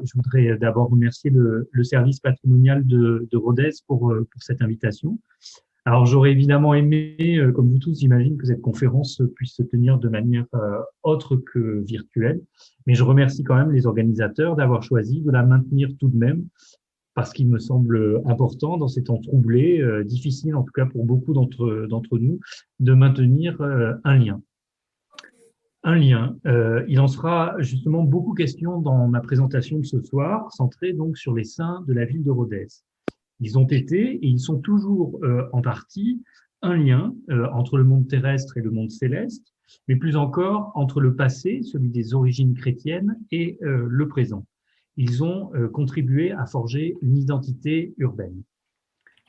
Je voudrais d'abord remercier le service patrimonial de Rodez pour cette invitation. Alors, j'aurais évidemment aimé, comme vous tous, j'imagine, que cette conférence puisse se tenir de manière autre que virtuelle, mais je remercie quand même les organisateurs d'avoir choisi de la maintenir tout de même, parce qu'il me semble important, dans ces temps troublés, difficile en tout cas pour beaucoup d'entre nous, de maintenir un lien. Un lien. Il en sera justement beaucoup question dans ma présentation de ce soir, centrée donc sur les saints de la ville de Rodez. Ils ont été et ils sont toujours en partie un lien entre le monde terrestre et le monde céleste, mais plus encore entre le passé, celui des origines chrétiennes, et le présent. Ils ont contribué à forger une identité urbaine.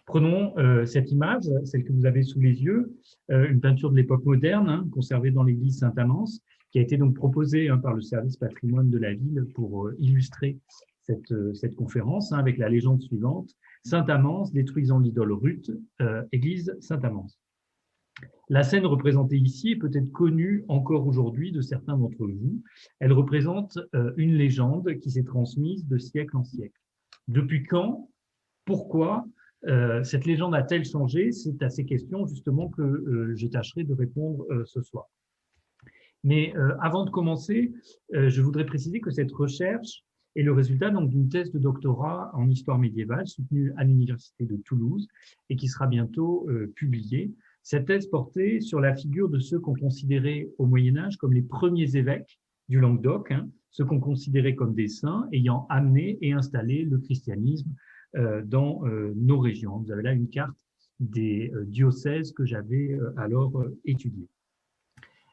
Prenons cette image, celle que vous avez sous les yeux, une peinture de l'époque moderne, conservée dans l'église Saint-Amance, qui a été donc proposée par le service patrimoine de la ville pour illustrer cette conférence, avec la légende suivante: Saint-Amance détruisant l'idole Ruth, église Saint-Amance. La scène représentée ici est peut-être connue encore aujourd'hui de certains d'entre vous. Elle représente une légende qui s'est transmise de siècle en siècle. Depuis quand? Pourquoi cette légende a-t-elle changé? C'est à ces questions justement que je tâcherai de répondre ce soir. Mais avant de commencer, je voudrais préciser que cette recherche est le résultat d'une thèse de doctorat en histoire médiévale soutenue à l'Université de Toulouse et qui sera bientôt publiée. Cette thèse portait sur la figure de ceux qu'on considérait au Moyen-Âge comme les premiers évêques du Languedoc, ceux qu'on considérait comme des saints ayant amené et installé le christianisme dans nos régions. Vous avez là une carte des diocèses que j'avais alors étudiés.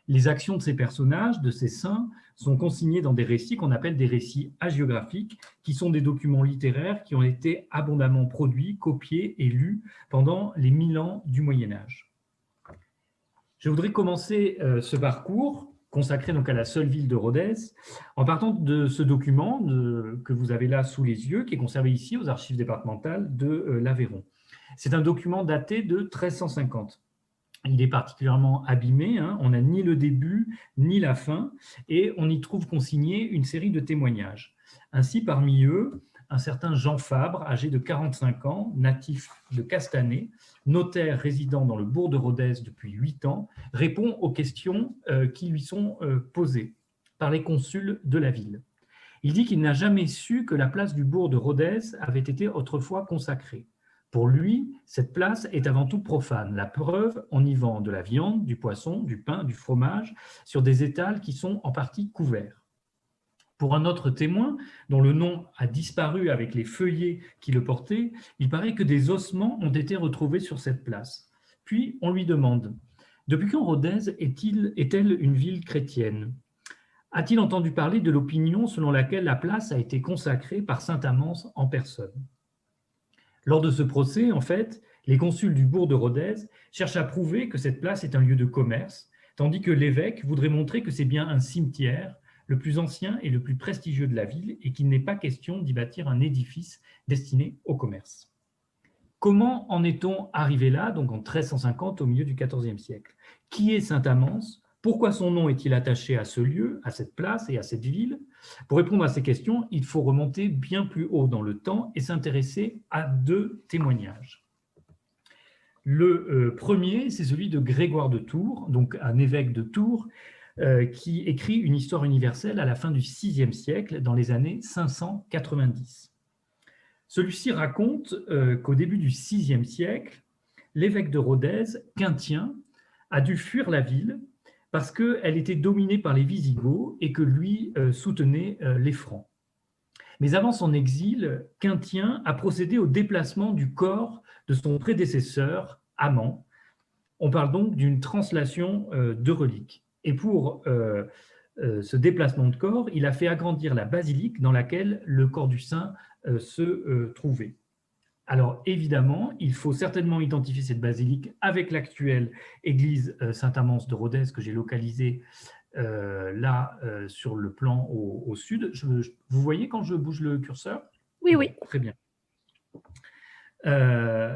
Les actions de ces personnages, de ces saints, sont consignées dans des récits qu'on appelle des récits hagiographiques, qui sont des documents littéraires qui ont été abondamment produits, copiés et lus pendant les 1000 ans du Moyen-Âge. Je voudrais commencer ce parcours, consacré donc à la seule ville de Rodez, en partant de ce document que vous avez là sous les yeux, qui est conservé ici aux archives départementales de l'Aveyron. C'est un document daté de 1350. Il est particulièrement abîmé, on n'a ni le début ni la fin, et on y trouve consigné une série de témoignages. Ainsi, parmi eux, un certain Jean Fabre, âgé de 45 ans, natif de Castanet, notaire résidant dans le bourg de Rodez depuis 8 ans, répond aux questions qui lui sont posées par les consuls de la ville. Il dit qu'il n'a jamais su que la place du bourg de Rodez avait été autrefois consacrée. Pour lui, cette place est avant tout profane. La preuve, on y vend de la viande, du poisson, du pain, du fromage, sur des étals qui sont en partie couverts. Pour un autre témoin, dont le nom a disparu avec les feuillets qui le portaient, il paraît que des ossements ont été retrouvés sur cette place. Puis on lui demande: depuis quand Rodez est-elle une ville chrétienne? A-t-il entendu parler de l'opinion selon laquelle la place a été consacrée par saint Amance en personne? Lors de ce procès, en fait, les consuls du bourg de Rodez cherchent à prouver que cette place est un lieu de commerce, tandis que l'évêque voudrait montrer que c'est bien un cimetière, le plus ancien et le plus prestigieux de la ville, et qu'il n'est pas question d'y bâtir un édifice destiné au commerce. Comment en est-on arrivé là, donc en 1350, au milieu du XIVe siècle? Qui est saint Amance? Pourquoi son nom est-il attaché à ce lieu, à cette place et à cette ville? Pour répondre à ces questions, il faut remonter bien plus haut dans le temps et s'intéresser à 2 témoignages. Le premier, c'est celui de Grégoire de Tours, donc un évêque de Tours, qui écrit une histoire universelle à la fin du VIe siècle, dans les années 590. Celui-ci raconte qu'au début du VIe siècle, l'évêque de Rodez, Quintien, a dû fuir la ville parce qu'elle était dominée par les Visigoths et que lui soutenait les Francs. Mais avant son exil, Quintien a procédé au déplacement du corps de son prédécesseur, Amand. On parle donc d'une translation de reliques. Et pour ce déplacement de corps, il a fait agrandir la basilique dans laquelle le corps du saint se trouvait. Alors évidemment, il faut certainement identifier cette basilique avec l'actuelle église Saint-Amance de Rodez que j'ai localisée là sur le plan au sud. Vous voyez quand je bouge le curseur? Oui, oui. Très bien.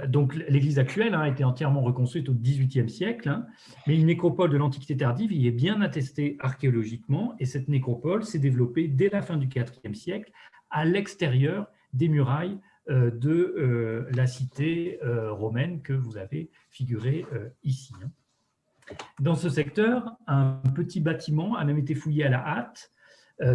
Donc l'église actuelle a été entièrement reconstruite au XVIIIe siècle, mais une nécropole de l'Antiquité tardive y est bien attestée archéologiquement, et cette nécropole s'est développée dès la fin du IVe siècle à l'extérieur des murailles de la cité romaine que vous avez figurée ici. Dans ce secteur, un petit bâtiment a même été fouillé à la hâte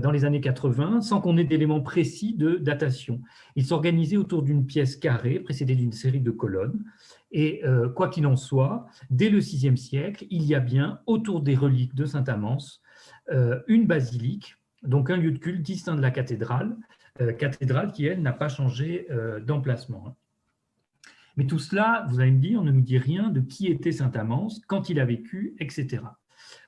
dans les années 80, sans qu'on ait d'éléments précis de datation. Il s'organisait autour d'une pièce carrée, précédée d'une série de colonnes. Et quoi qu'il en soit, dès le VIe siècle, il y a bien, autour des reliques de Saint-Amance, une basilique, donc un lieu de culte distinct de la cathédrale, cathédrale qui, elle, n'a pas changé d'emplacement. Mais tout cela, vous allez me dire, on ne nous dit rien de qui était Saint-Amance, quand il a vécu, etc.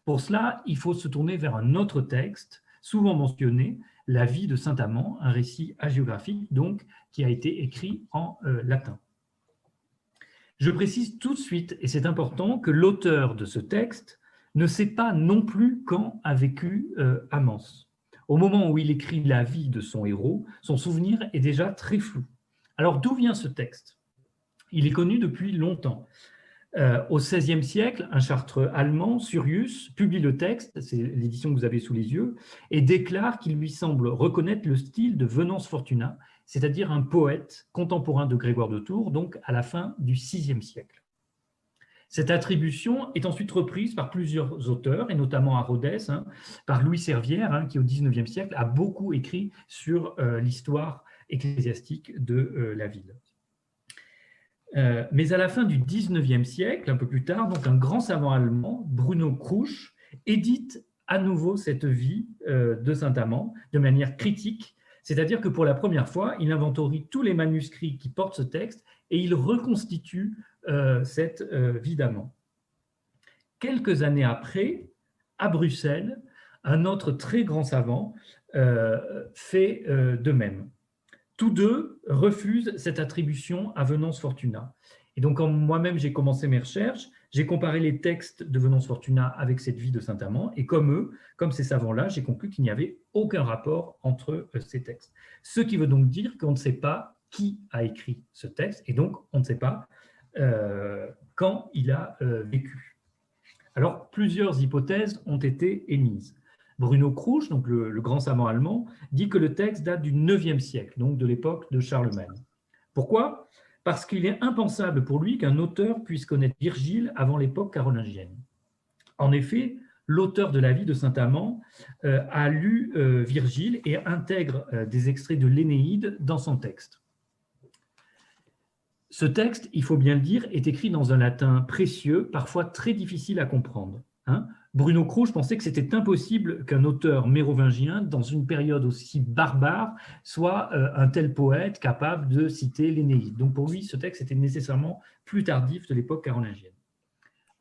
Pour cela, il faut se tourner vers un autre texte, souvent mentionné, La vie de Saint-Amand, un récit hagiographique donc, qui a été écrit en latin. Je précise tout de suite, et c'est important, que l'auteur de ce texte ne sait pas non plus quand a vécu Amance. Au moment où il écrit la vie de son héros, son souvenir est déjà très flou. Alors d'où vient ce texte? Il est connu depuis longtemps. Au XVIe siècle, un chartreux allemand, Surius, publie le texte, c'est l'édition que vous avez sous les yeux, et déclare qu'il lui semble reconnaître le style de Venance Fortuna, c'est-à-dire un poète contemporain de Grégoire de Tours, donc à la fin du VIe siècle. Cette attribution est ensuite reprise par plusieurs auteurs, et notamment à Rhodes, par Louis Servière, qui au XIXe siècle a beaucoup écrit sur l'histoire ecclésiastique de la ville. Mais à la fin du XIXe siècle, un peu plus tard, donc un grand savant allemand, Bruno Krusch, édite à nouveau cette vie de Saint-Amand de manière critique, c'est-à-dire que pour la première fois, il inventorie tous les manuscrits qui portent ce texte et il reconstitue cette vie d'Amand. Quelques années après, à Bruxelles, un autre très grand savant fait de même. Tous deux refusent cette attribution à Venance Fortuna. Et donc, quand moi-même j'ai commencé mes recherches, j'ai comparé les textes de Venance Fortuna avec cette vie de Saint-Amand, et comme eux, comme ces savants-là, j'ai conclu qu'il n'y avait aucun rapport entre ces textes. Ce qui veut donc dire qu'on ne sait pas qui a écrit ce texte, et donc on ne sait pas quand il a vécu. Alors, plusieurs hypothèses ont été émises. Bruno Krusch, donc le grand savant allemand, dit que le texte date du IXe siècle, donc de l'époque de Charlemagne. Pourquoi? Parce qu'il est impensable pour lui qu'un auteur puisse connaître Virgile avant l'époque carolingienne. En effet, l'auteur de la vie de Saint-Amand a lu Virgile et intègre des extraits de l'Énéide dans son texte. Ce texte, il faut bien le dire, est écrit dans un latin précieux, parfois très difficile à comprendre. Bruno Krusch pensait que c'était impossible qu'un auteur mérovingien, dans une période aussi barbare, soit un tel poète capable de citer l'Énéide. Donc pour lui, ce texte était nécessairement plus tardif de l'époque carolingienne.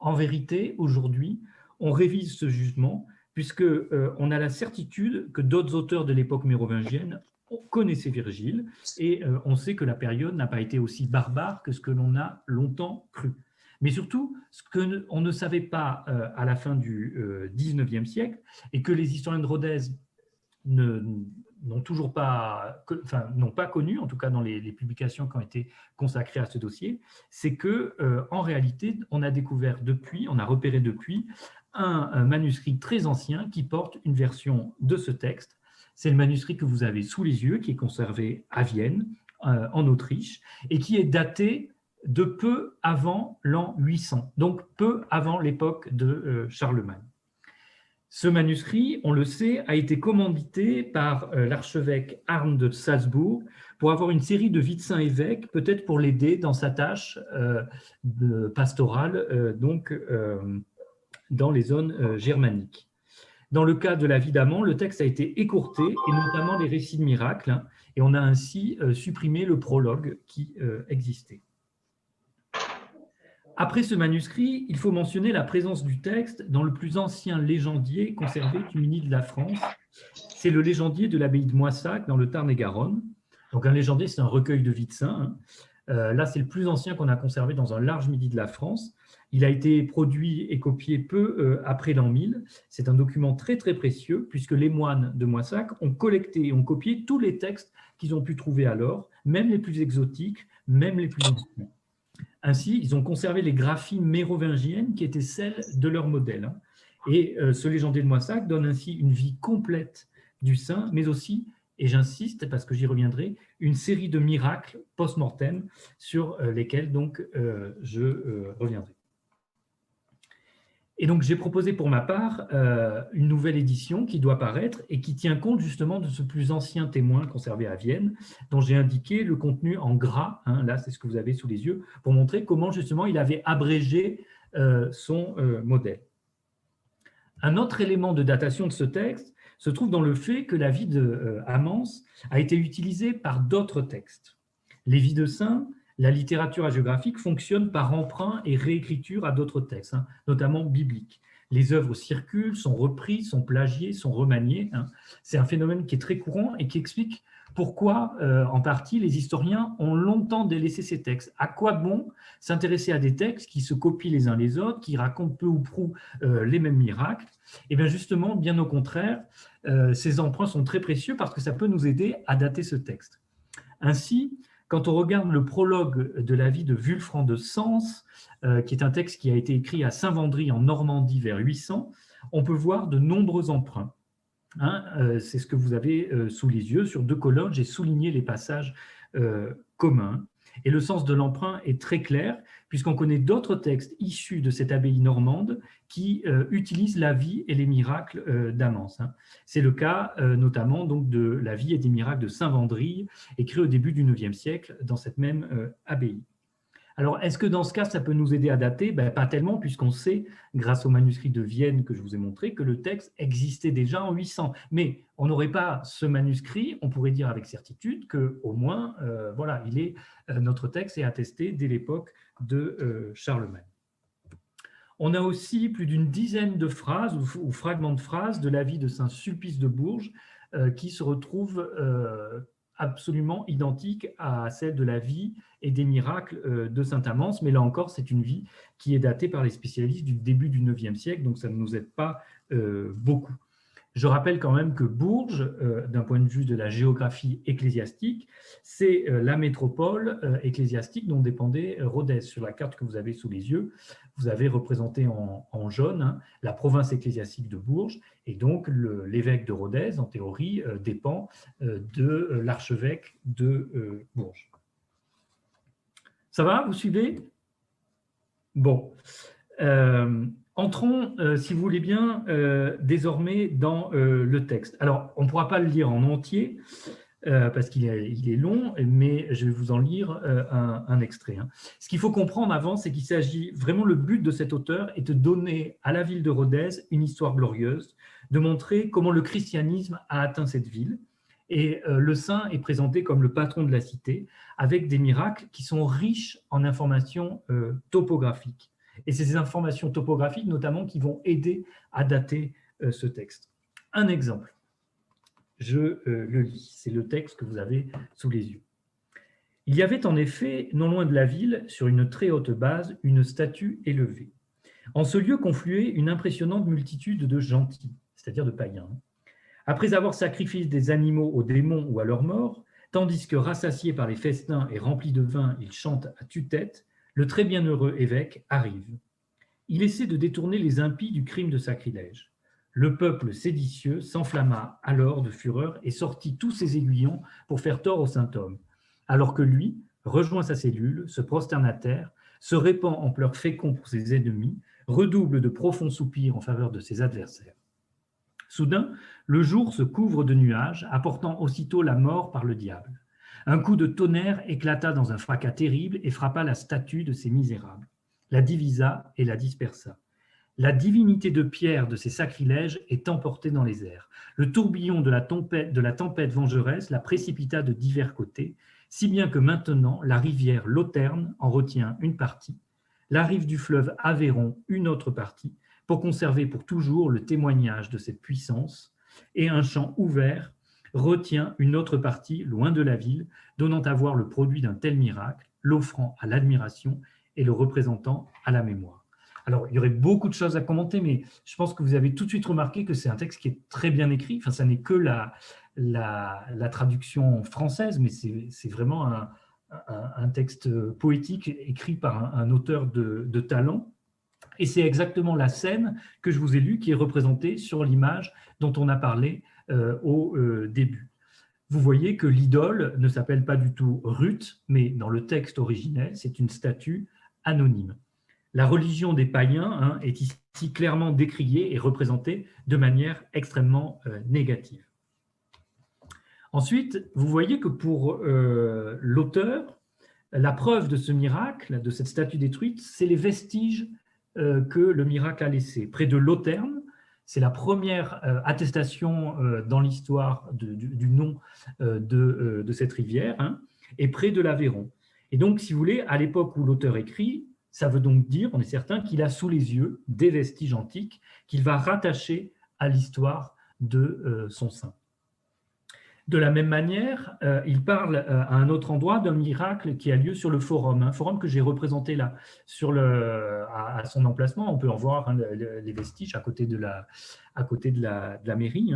En vérité, aujourd'hui, on révise ce jugement puisqu'on a la certitude que d'autres auteurs de l'époque mérovingienne connaissaient Virgile et on sait que la période n'a pas été aussi barbare que ce que l'on a longtemps cru. Mais surtout, ce qu'on ne savait pas à la fin du XIXe siècle et que les historiens de Rhodes n'ont toujours pas, n'ont pas connu, en tout cas dans les publications qui ont été consacrées à ce dossier, c'est que en réalité, on a découvert depuis, on a repéré depuis un manuscrit très ancien qui porte une version de ce texte. C'est le manuscrit que vous avez sous les yeux, qui est conservé à Vienne, en Autriche, et qui est daté de peu avant l'an 800, donc peu avant l'époque de Charlemagne. Ce manuscrit, on le sait, a été commandité par l'archevêque Arne de Salzbourg pour avoir une série de vies de saint évêques, peut-être pour l'aider dans sa tâche pastorale, dans les zones germaniques. Dans le cas de la vie d'Amand, le texte a été écourté, et notamment les récits de miracles, et on a ainsi supprimé le prologue qui existait. Après ce manuscrit, il faut mentionner la présence du texte dans le plus ancien légendier conservé du Midi de la France. C'est le légendier de l'abbaye de Moissac dans le Tarn-et-Garonne. Donc un légendier, c'est un recueil de vies de saints. Là, c'est le plus ancien qu'on a conservé dans un large Midi de la France. Il a été produit et copié peu après l'an 1000. C'est un document très très précieux puisque les moines de Moissac ont collecté et ont copié tous les textes qu'ils ont pu trouver alors, même les plus exotiques, même les plus anciens. Ainsi, ils ont conservé les graphies mérovingiennes qui étaient celles de leur modèle. Et ce légendier de Moissac donne ainsi une vie complète du saint, mais aussi et j'insiste parce que j'y reviendrai, une série de miracles post-mortem sur lesquels donc je reviendrai. Et donc j'ai proposé pour ma part une nouvelle édition qui doit paraître et qui tient compte justement de ce plus ancien témoin conservé à Vienne, dont j'ai indiqué le contenu en gras, hein, là c'est ce que vous avez sous les yeux, pour montrer comment justement il avait abrégé son modèle. Un autre élément de datation de ce texte se trouve dans le fait que la vie de Amance a été utilisée par d'autres textes. Les vies de saints, la littérature hagiographique fonctionne par emprunt et réécriture à d'autres textes, hein, notamment bibliques. Les œuvres circulent, sont reprises, sont plagiées, sont remaniées. Hein. C'est un phénomène qui est très courant et qui explique pourquoi, en partie, les historiens ont longtemps délaissé ces textes. À quoi bon s'intéresser à des textes qui se copient les uns les autres, qui racontent peu ou prou les mêmes miracles? Et bien justement, bien au contraire, ces emprunts sont très précieux parce que ça peut nous aider à dater ce texte. Ainsi, quand on regarde le prologue de la vie de Wulfran de Sens, qui est un texte qui a été écrit à Saint-Vendry en Normandie vers 800, on peut voir de nombreux emprunts. Hein, c'est ce que vous avez sous les yeux. Sur 2 colonnes, j'ai souligné les passages communs. Et le sens de l'emprunt est très clair, puisqu'on connaît d'autres textes issus de cette abbaye normande qui utilisent la vie et les miracles d'Amance. Hein. C'est le cas notamment donc, de la vie et des miracles de Saint-Vendry, écrit au début du IXe siècle dans cette même abbaye. Alors, est-ce que dans ce cas, ça peut nous aider à dater? Ben, pas tellement, puisqu'on sait, grâce au manuscrit de Vienne que je vous ai montré, que le texte existait déjà en 800. Mais on n'aurait pas ce manuscrit, on pourrait dire avec certitude qu'au moins, voilà, notre texte est attesté dès l'époque de Charlemagne. On a aussi plus d'une dizaine de phrases ou fragments de phrases de la vie de saint Sulpice de Bourges qui se retrouvent absolument identiques à celle de la vie et des miracles de saint Amance, mais là encore, c'est une vie qui est datée par les spécialistes du début du IXe siècle, donc ça ne nous aide pas beaucoup. Je rappelle quand même que Bourges, d'un point de vue de la géographie ecclésiastique, c'est la métropole ecclésiastique dont dépendait Rodez. Sur la carte que vous avez sous les yeux, vous avez représenté en jaune hein, la province ecclésiastique de Bourges, et donc l'évêque de Rodez, en théorie, dépend de l'archevêque de Bourges. Ça va, vous suivez? Bon. Entrons, si vous voulez bien, désormais dans le texte. Alors, on ne pourra pas le lire en entier, parce qu'il est long, mais je vais vous en lire un extrait. Hein. Ce qu'il faut comprendre avant, c'est qu'il s'agit, vraiment le but de cet auteur est de donner à la ville de Rodez une histoire glorieuse, de montrer comment le christianisme a atteint cette ville. Et le saint est présenté comme le patron de la cité, avec des miracles qui sont riches en informations topographiques. Et c'est ces informations topographiques, notamment, qui vont aider à dater ce texte. Un exemple, je le lis, c'est le texte que vous avez sous les yeux. Il y avait en effet, non loin de la ville, sur une très haute base, une statue élevée. En ce lieu confluait une impressionnante multitude de gentils, c'est-à-dire de païens. Après avoir sacrifié des animaux aux démons ou à leurs morts, tandis que rassasiés par les festins et remplis de vin, ils chantent à tue-tête, le très bienheureux évêque arrive. Il essaie de détourner les impies du crime de sacrilège. Le peuple séditieux s'enflamma alors de fureur et sortit tous ses aiguillons pour faire tort au saint homme, alors que lui rejoint sa cellule, se prosterne à terre, se répand en pleurs féconds pour ses ennemis, redouble de profonds soupirs en faveur de ses adversaires. Soudain, le jour se couvre de nuages, apportant aussitôt la mort par le diable. Un coup de tonnerre éclata dans un fracas terrible et frappa la statue de ces misérables, la divisa et la dispersa. La divinité de pierre de ces sacrilèges est emportée dans les airs. Le tourbillon de la tempête vengeresse la précipita de divers côtés, si bien que maintenant la rivière Lauterne en retient une partie, la rive du fleuve Aveyron une autre partie, pour conserver pour toujours le témoignage de cette puissance, et un champ ouvert retient une autre partie, loin de la ville, donnant à voir le produit d'un tel miracle, l'offrant à l'admiration et le représentant à la mémoire. Alors, il y aurait beaucoup de choses à commenter, mais je pense que vous avez tout de suite remarqué que c'est un texte qui est très bien écrit. Enfin, ça n'est que la traduction française, mais c'est vraiment un texte poétique écrit par un auteur de talent. Et c'est exactement la scène que je vous ai lue qui est représentée sur l'image dont on a parlé au début. vous voyez que l'idole ne s'appelle pas du tout Ruth, mais dans le texte originel, c'est une statue anonyme. La religion des païens est ici clairement décriée et représentée de manière extrêmement négative. Ensuite, vous voyez que pour l'auteur, la preuve de ce miracle, de cette statue détruite, c'est les vestiges que le miracle a laissés. Près de Lauterne, c'est la première attestation dans l'histoire du nom de cette rivière, et près de l'Aveyron. Et donc, si vous voulez, à l'époque où l'auteur écrit, ça veut donc dire, on est certain, qu'il a sous les yeux des vestiges antiques qu'il va rattacher à l'histoire de son saint. De la même manière, il parle à un autre endroit d'un miracle qui a lieu sur le forum, un forum que j'ai représenté là, à son emplacement. On peut en voir les vestiges à côté de la mairie.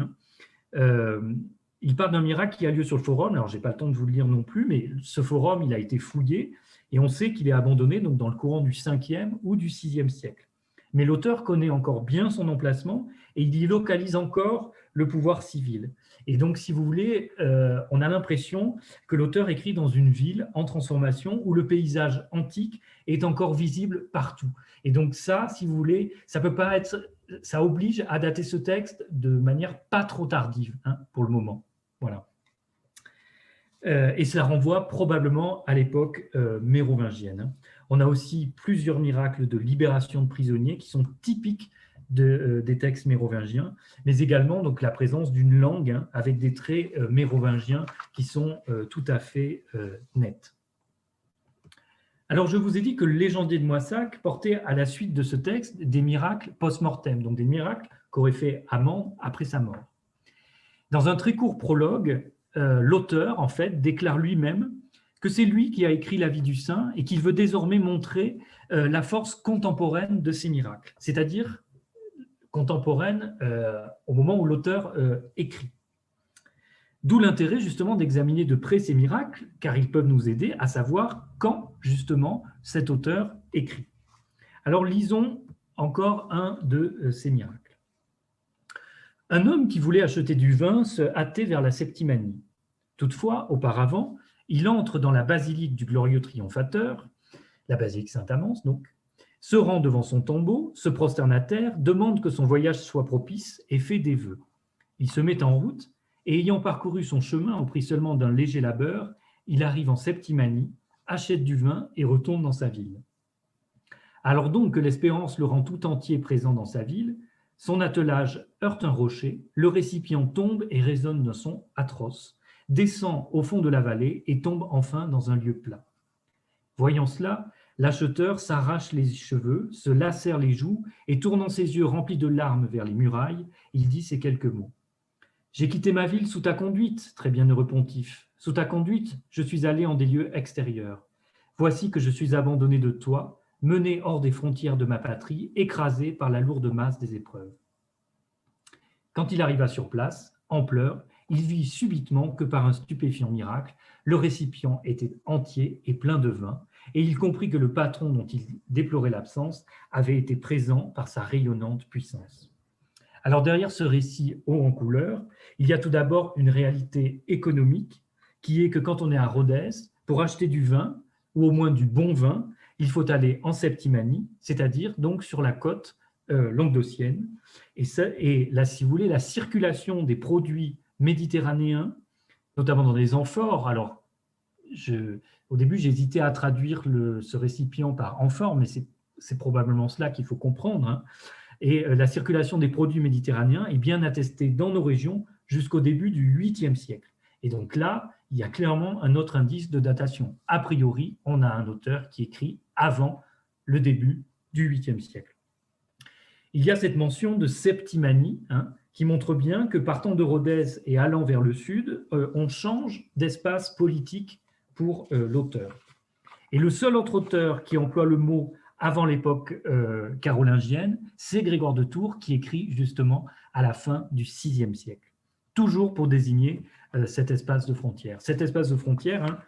Il parle d'un miracle qui a lieu sur le forum. Alors, je n'ai pas le temps de vous le lire non plus, mais ce forum, il a été fouillé et on sait qu'il est abandonné donc, dans le courant du 5e ou du 6e siècle. Mais l'auteur connaît encore bien son emplacement et il y localise encore le pouvoir civil. Et donc, si vous voulez, on a l'impression que l'auteur écrit dans une ville en transformation où le paysage antique est encore visible partout. Et donc ça, si vous voulez, ça peut pas être, ça oblige à dater ce texte de manière pas trop tardive pour le moment. Voilà. Et ça renvoie probablement à l'époque mérovingienne. On a aussi plusieurs miracles de libération de prisonniers qui sont typiques des textes mérovingiens, mais également donc, la présence d'une langue avec des traits mérovingiens qui sont tout à fait nets. Alors, je vous ai dit que le légendier de Moissac portait à la suite de ce texte des miracles post-mortem, donc des miracles qu'aurait fait Amand après sa mort. Dans un très court prologue, l'auteur, en fait, déclare lui-même que c'est lui qui a écrit la vie du saint et qu'il veut désormais montrer la force contemporaine de ces miracles, c'est-à-dire contemporaine au moment où l'auteur écrit. D'où l'intérêt justement d'examiner de près ces miracles, car ils peuvent nous aider à savoir quand justement cet auteur écrit. Alors lisons encore un de ces miracles. Un homme qui voulait acheter du vin se hâtait vers la Septimanie. Toutefois, auparavant, il entre dans la basilique du glorieux triomphateur, la basilique Saint-Amance donc, se rend devant son tombeau, se prosterne à terre, demande que son voyage soit propice et fait des vœux. Il se met en route et ayant parcouru son chemin au prix seulement d'un léger labeur, il arrive en Septimanie, achète du vin et retourne dans sa ville. Alors donc que l'espérance le rend tout entier présent dans sa ville, son attelage heurte un rocher, le récipient tombe et résonne d'un son atroce, descend au fond de la vallée et tombe enfin dans un lieu plat. Voyant cela, l'acheteur s'arrache les cheveux, se lacère les joues et tournant ses yeux remplis de larmes vers les murailles, il dit ces quelques mots. « J'ai quitté ma ville sous ta conduite, très bienheureux pontife. Sous ta conduite, je suis allé en des lieux extérieurs. Voici que je suis abandonné de toi, mené hors des frontières de ma patrie, écrasé par la lourde masse des épreuves. » Quand il arriva sur place, en pleurs, il vit subitement que par un stupéfiant miracle, le récipient était entier et plein de vin, et il comprit que le patron dont il déplorait l'absence avait été présent par sa rayonnante puissance. Alors derrière ce récit haut en couleur, il y a tout d'abord une réalité économique qui est que quand on est à Rodez, pour acheter du vin, ou au moins du bon vin, il faut aller en Septimanie, c'est-à-dire donc sur la côte languedocienne. Et là, si vous voulez, la circulation des produits méditerranéens, notamment dans des amphores, alors au début j'hésitais à traduire ce récipient par amphore, mais c'est probablement cela qu'il faut comprendre, Et la circulation des produits méditerranéens est bien attestée dans nos régions jusqu'au début du 8e siècle. Et donc là, il y a clairement un autre indice de datation. A priori, on a un auteur qui écrit avant le début du 8e siècle. Il y a cette mention de Septimanie, qui montre bien que partant de Rodez et allant vers le sud, on change d'espace politique pour l'auteur. Et le seul autre auteur qui emploie le mot avant l'époque carolingienne, c'est Grégoire de Tours qui écrit justement à la fin du VIe siècle, toujours pour désigner cet espace de frontière. Cet espace de frontière,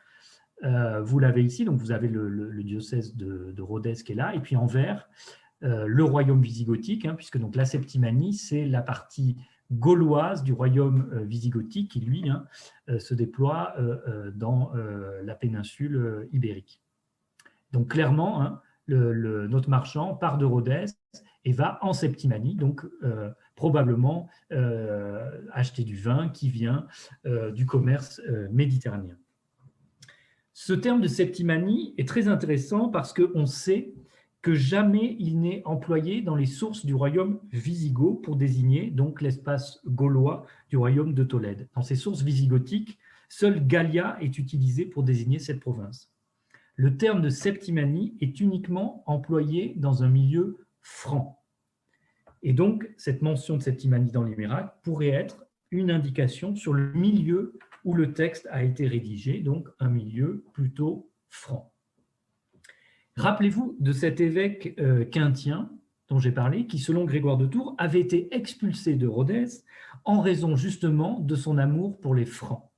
vous l'avez ici, donc vous avez le diocèse de Rodez qui est là, et puis en vert, le royaume visigothique, hein, puisque donc la Septimanie, c'est la partie gauloise du royaume visigothique qui, lui, hein, se déploie dans la péninsule ibérique. Donc clairement, hein, notre marchand part de Rhodès et va en Septimanie, donc probablement acheter du vin qui vient du commerce méditerranéen. Ce terme de Septimanie est très intéressant parce qu'on sait que jamais il n'est employé dans les sources du royaume wisigoth pour désigner donc l'espace gaulois du royaume de Tolède. Dans ces sources visigothiques, seule Gallia est utilisée pour désigner cette province. Le terme de Septimanie est uniquement employé dans un milieu franc. Et donc, cette mention de Septimanie dans les miracles pourrait être une indication sur le milieu où le texte a été rédigé, donc un milieu plutôt franc. Rappelez-vous de cet évêque quintien dont j'ai parlé, qui, selon Grégoire de Tours, avait été expulsé de Rhodès en raison justement de son amour pour les Francs.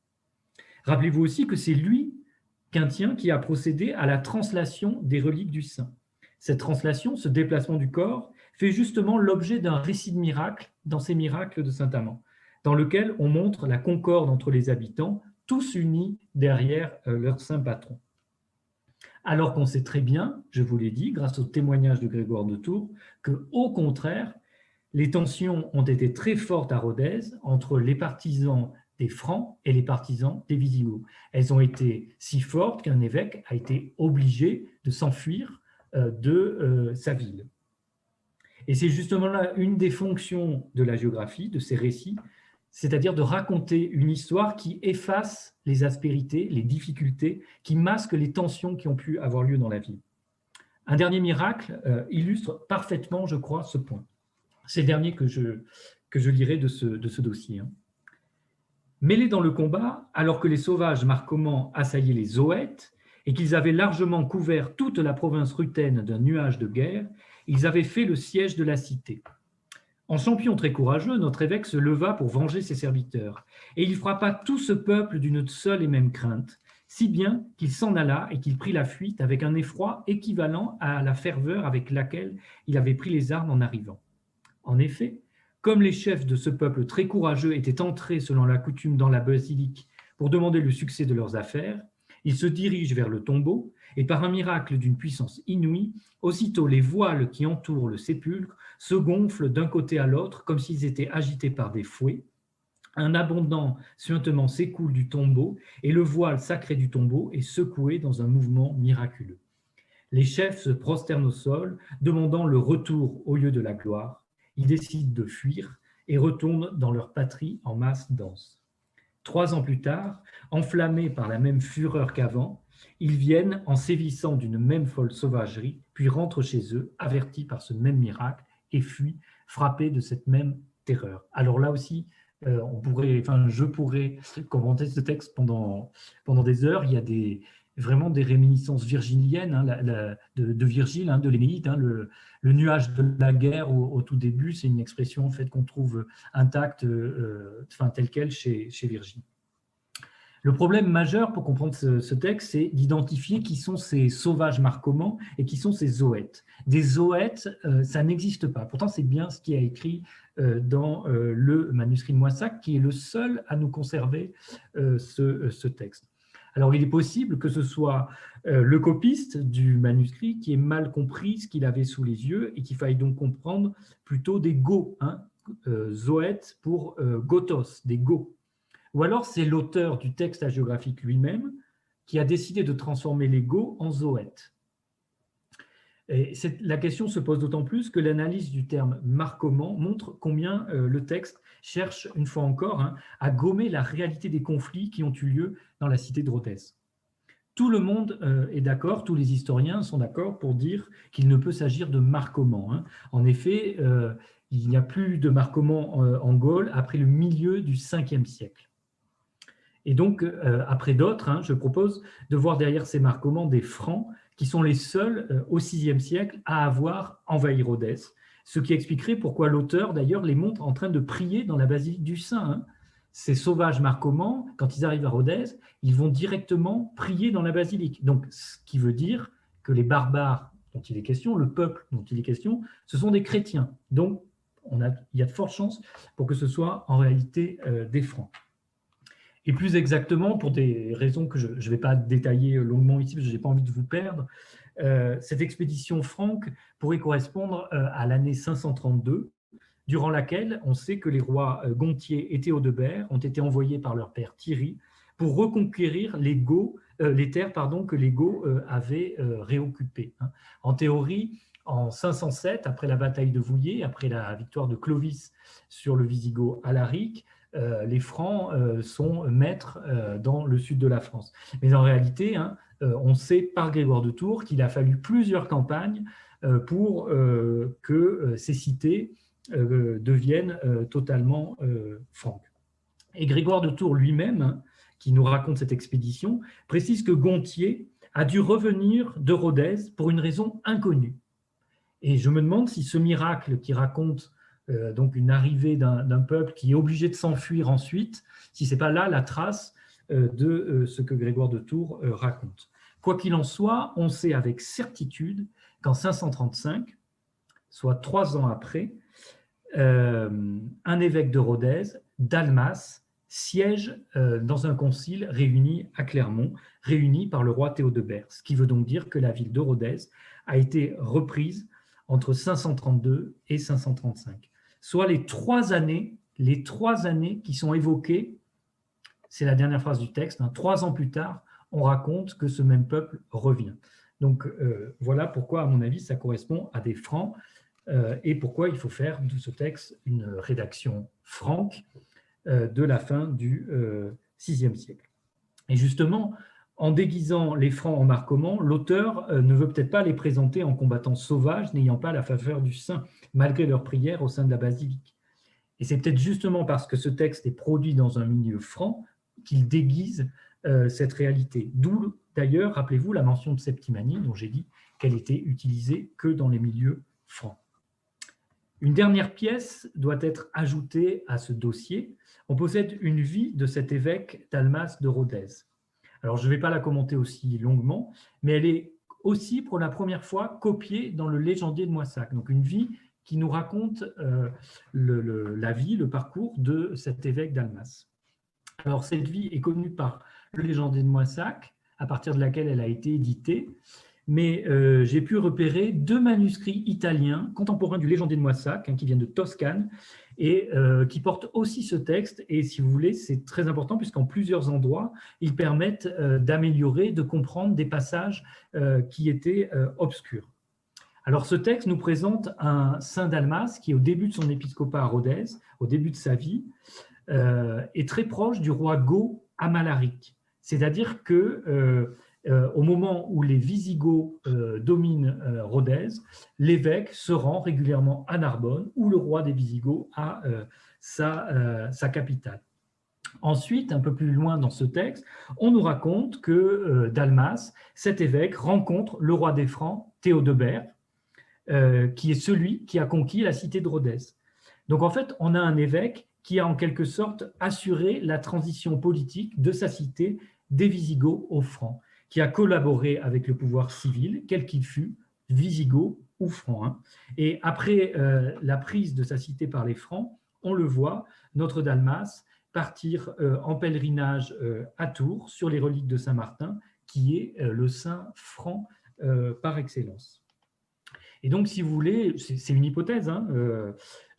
Rappelez-vous aussi que c'est lui, Quintien, qui a procédé à la translation des reliques du saint. Cette translation, ce déplacement du corps, fait justement l'objet d'un récit de miracle dans ces miracles de Saint-Amand, dans lequel on montre la concorde entre les habitants, tous unis derrière leur saint patron. Alors qu'on sait très bien, je vous l'ai dit, grâce au témoignage de Grégoire de Tours, qu'au contraire, les tensions ont été très fortes à Rhodès entre les partisans des Francs et les partisans des Visigoths. Elles ont été si fortes qu'un évêque a été obligé de s'enfuir de sa ville. Et c'est justement là une des fonctions de la géographie, de ces récits, c'est-à-dire de raconter une histoire qui efface les aspérités, les difficultés, qui masque les tensions qui ont pu avoir lieu dans la vie. Un dernier miracle illustre parfaitement, je crois, ce point. C'est le dernier que je lirai de ce dossier. Mêlés dans le combat, alors que les sauvages marcomans assaillaient les Zoètes et qu'ils avaient largement couvert toute la province ruthéne d'un nuage de guerre, ils avaient fait le siège de la cité. En champion très courageux, notre évêque se leva pour venger ses serviteurs, et il frappa tout ce peuple d'une seule et même crainte, si bien qu'il s'en alla et qu'il prit la fuite avec un effroi équivalent à la ferveur avec laquelle il avait pris les armes en arrivant. En effet, comme les chefs de ce peuple très courageux étaient entrés selon la coutume dans la basilique pour demander le succès de leurs affaires, ils se dirigent vers le tombeau et par un miracle d'une puissance inouïe, aussitôt les voiles qui entourent le sépulcre se gonflent d'un côté à l'autre comme s'ils étaient agités par des fouets. Un abondant suintement s'écoule du tombeau et le voile sacré du tombeau est secoué dans un mouvement miraculeux. Les chefs se prosternent au sol, demandant le retour au lieu de la gloire. Ils décident de fuir et retournent dans leur patrie en masse dense. 3 ans plus tard, enflammés par la même fureur qu'avant, ils viennent en sévissant d'une même folle sauvagerie, puis rentrent chez eux, avertis par ce même miracle, et fuient, frappés de cette même terreur. Alors là aussi, je pourrais commenter ce texte pendant des heures. Il y a vraiment des réminiscences virgiliennes, hein, de Virgile, hein, de l'Énéide. Hein, le nuage de la guerre au tout début, c'est une expression en fait, qu'on trouve intacte, telle quelle chez Virgile. Le problème majeur pour comprendre ce texte, c'est d'identifier qui sont ces sauvages marcomans et qui sont ces Zoètes. Des Zoètes, ça n'existe pas. Pourtant, c'est bien ce qui est écrit dans le manuscrit de Moissac, qui est le seul à nous conserver ce texte. Alors, il est possible que ce soit le copiste du manuscrit qui ait mal compris ce qu'il avait sous les yeux et qu'il faille donc comprendre plutôt des Goths, hein, Zoètes pour Gothos, des Goths. Ou alors c'est l'auteur du texte hagiographique lui-même qui a décidé de transformer les Goths en Zoètes. Et la question se pose d'autant plus que l'analyse du terme marcoman montre combien le texte cherche, une fois encore, hein, à gommer la réalité des conflits qui ont eu lieu dans la cité de Rhodès. Tout le monde est d'accord, tous les historiens sont d'accord pour dire qu'il ne peut s'agir de marcoman. Hein. En effet, il n'y a plus de marcoman en Gaule après le milieu du 5e siècle. Et donc, après d'autres, hein, je propose de voir derrière ces marcomans des Francs qui sont les seuls au VIe siècle à avoir envahi Rhodès, ce qui expliquerait pourquoi l'auteur, d'ailleurs, les montre en train de prier dans la basilique du Saint. Hein. Ces sauvages marcomans, quand ils arrivent à Rhodès, ils vont directement prier dans la basilique. Donc, ce qui veut dire que les barbares dont il est question, le peuple dont il est question, ce sont des chrétiens. Donc, il y a de fortes chances pour que ce soit en réalité des Francs. Et plus exactement, pour des raisons que je ne vais pas détailler longuement ici, parce que je n'ai pas envie de vous perdre, cette expédition franque pourrait correspondre à l'année 532, durant laquelle on sait que les rois Gonthier et Théodebert ont été envoyés par leur père Thierry pour reconquérir les terres que les Goths avaient réoccupées. En théorie, en 507, après la bataille de Vouillé, après la victoire de Clovis sur le Wisigoth Alaric, les Francs sont maîtres dans le sud de la France. Mais en réalité, on sait par Grégoire de Tours qu'il a fallu plusieurs campagnes pour que ces cités deviennent totalement franques. Et Grégoire de Tours lui-même, qui nous raconte cette expédition, précise que Gonthier a dû revenir de Rodez pour une raison inconnue. Et je me demande si ce miracle qui raconte donc une arrivée d'un peuple qui est obligé de s'enfuir ensuite, si ce n'est pas là la trace de ce que Grégoire de Tours raconte. Quoi qu'il en soit, on sait avec certitude qu'en 535, soit 3 ans après, un évêque de Rodez, Dalmas, siège dans un concile réuni à Clermont, réuni par le roi Théodebert, ce qui veut donc dire que la ville de Rodez a été reprise entre 532 et 535. Soit les 3 années qui sont évoquées, c'est la dernière phrase du texte, 3 ans plus tard, on raconte que ce même peuple revient. Donc voilà pourquoi, à mon avis, ça correspond à des Francs et pourquoi il faut faire de ce texte une rédaction franque de la fin du VIe siècle. Et justement, en déguisant les Francs en Marcoman, l'auteur ne veut peut-être pas les présenter en combattants sauvages, n'ayant pas la faveur du saint, malgré leurs prières au sein de la basilique. Et c'est peut-être justement parce que ce texte est produit dans un milieu franc qu'il déguise cette réalité. D'où, d'ailleurs, rappelez-vous la mention de Septimanie, dont j'ai dit qu'elle était utilisée que dans les milieux francs. Une dernière pièce doit être ajoutée à ce dossier. On possède une vie de cet évêque Dalmas de Rodez. Alors, je ne vais pas la commenter aussi longuement, mais elle est aussi pour la première fois copiée dans le Légendier de Moissac. Donc, une vie qui nous raconte la vie, le parcours de cet évêque Dalmas. Alors, cette vie est connue par le Légendier de Moissac, à partir de laquelle elle a été éditée, mais j'ai pu repérer 2 manuscrits italiens contemporains du Légendier de Moissac, qui viennent de Toscane, et qui portent aussi ce texte. Et si vous voulez, c'est très important, puisqu'en plusieurs endroits, ils permettent d'améliorer, de comprendre des passages qui étaient obscurs. Alors, ce texte nous présente un saint Dalmas qui, au début de son épiscopat à Rodez, au début de sa vie, est très proche du roi Goth Amalaric. C'est-à-dire que au moment où les Wisigoths dominent Rodez, l'évêque se rend régulièrement à Narbonne, où le roi des Wisigoths a sa capitale. Ensuite, un peu plus loin dans ce texte, on nous raconte que Dalmas, cet évêque, rencontre le roi des Francs, Théodebert, qui est celui qui a conquis la cité de Rodez. Donc en fait, on a un évêque qui a en quelque sorte assuré la transition politique de sa cité des Wisigoths aux Francs, qui a collaboré avec le pouvoir civil, quel qu'il fût, Wisigoth ou Franc. Et après la prise de sa cité par les Francs, on le voit, notre Dalmas partir en pèlerinage à Tours sur les reliques de Saint-Martin, qui est le saint franc par excellence. Et donc, si vous voulez, c'est une hypothèse,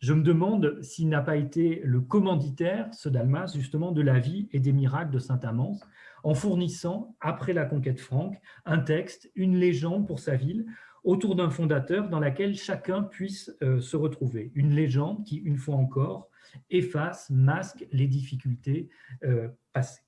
je me demande s'il n'a pas été le commanditaire, ce Dalmas, justement, de la vie et des miracles de saint Amance, en fournissant, après la conquête franque, un texte, une légende pour sa ville, autour d'un fondateur dans laquelle chacun puisse se retrouver. Une légende qui, une fois encore, efface, masque les difficultés passées.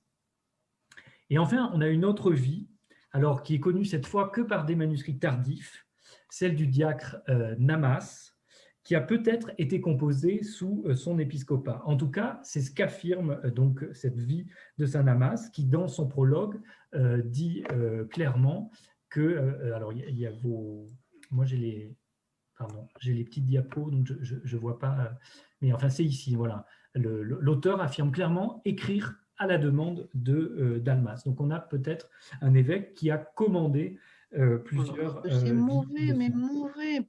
Et enfin, on a une autre vie, alors qui est connue cette fois que par des manuscrits tardifs, celle du diacre Namas, qui a peut-être été composée sous son épiscopat. En tout cas, c'est ce qu'affirme donc cette vie de saint Namas, qui dans son prologue dit clairement que, alors il y a vos, moi j'ai les petites diapos, donc je vois pas, mais enfin c'est ici, voilà. L'auteur affirme clairement écrire à la demande de Dalmas. Donc on a peut-être un évêque qui a commandé Alors, plusieurs c'est vies mauvais, de mais sang. mauvais.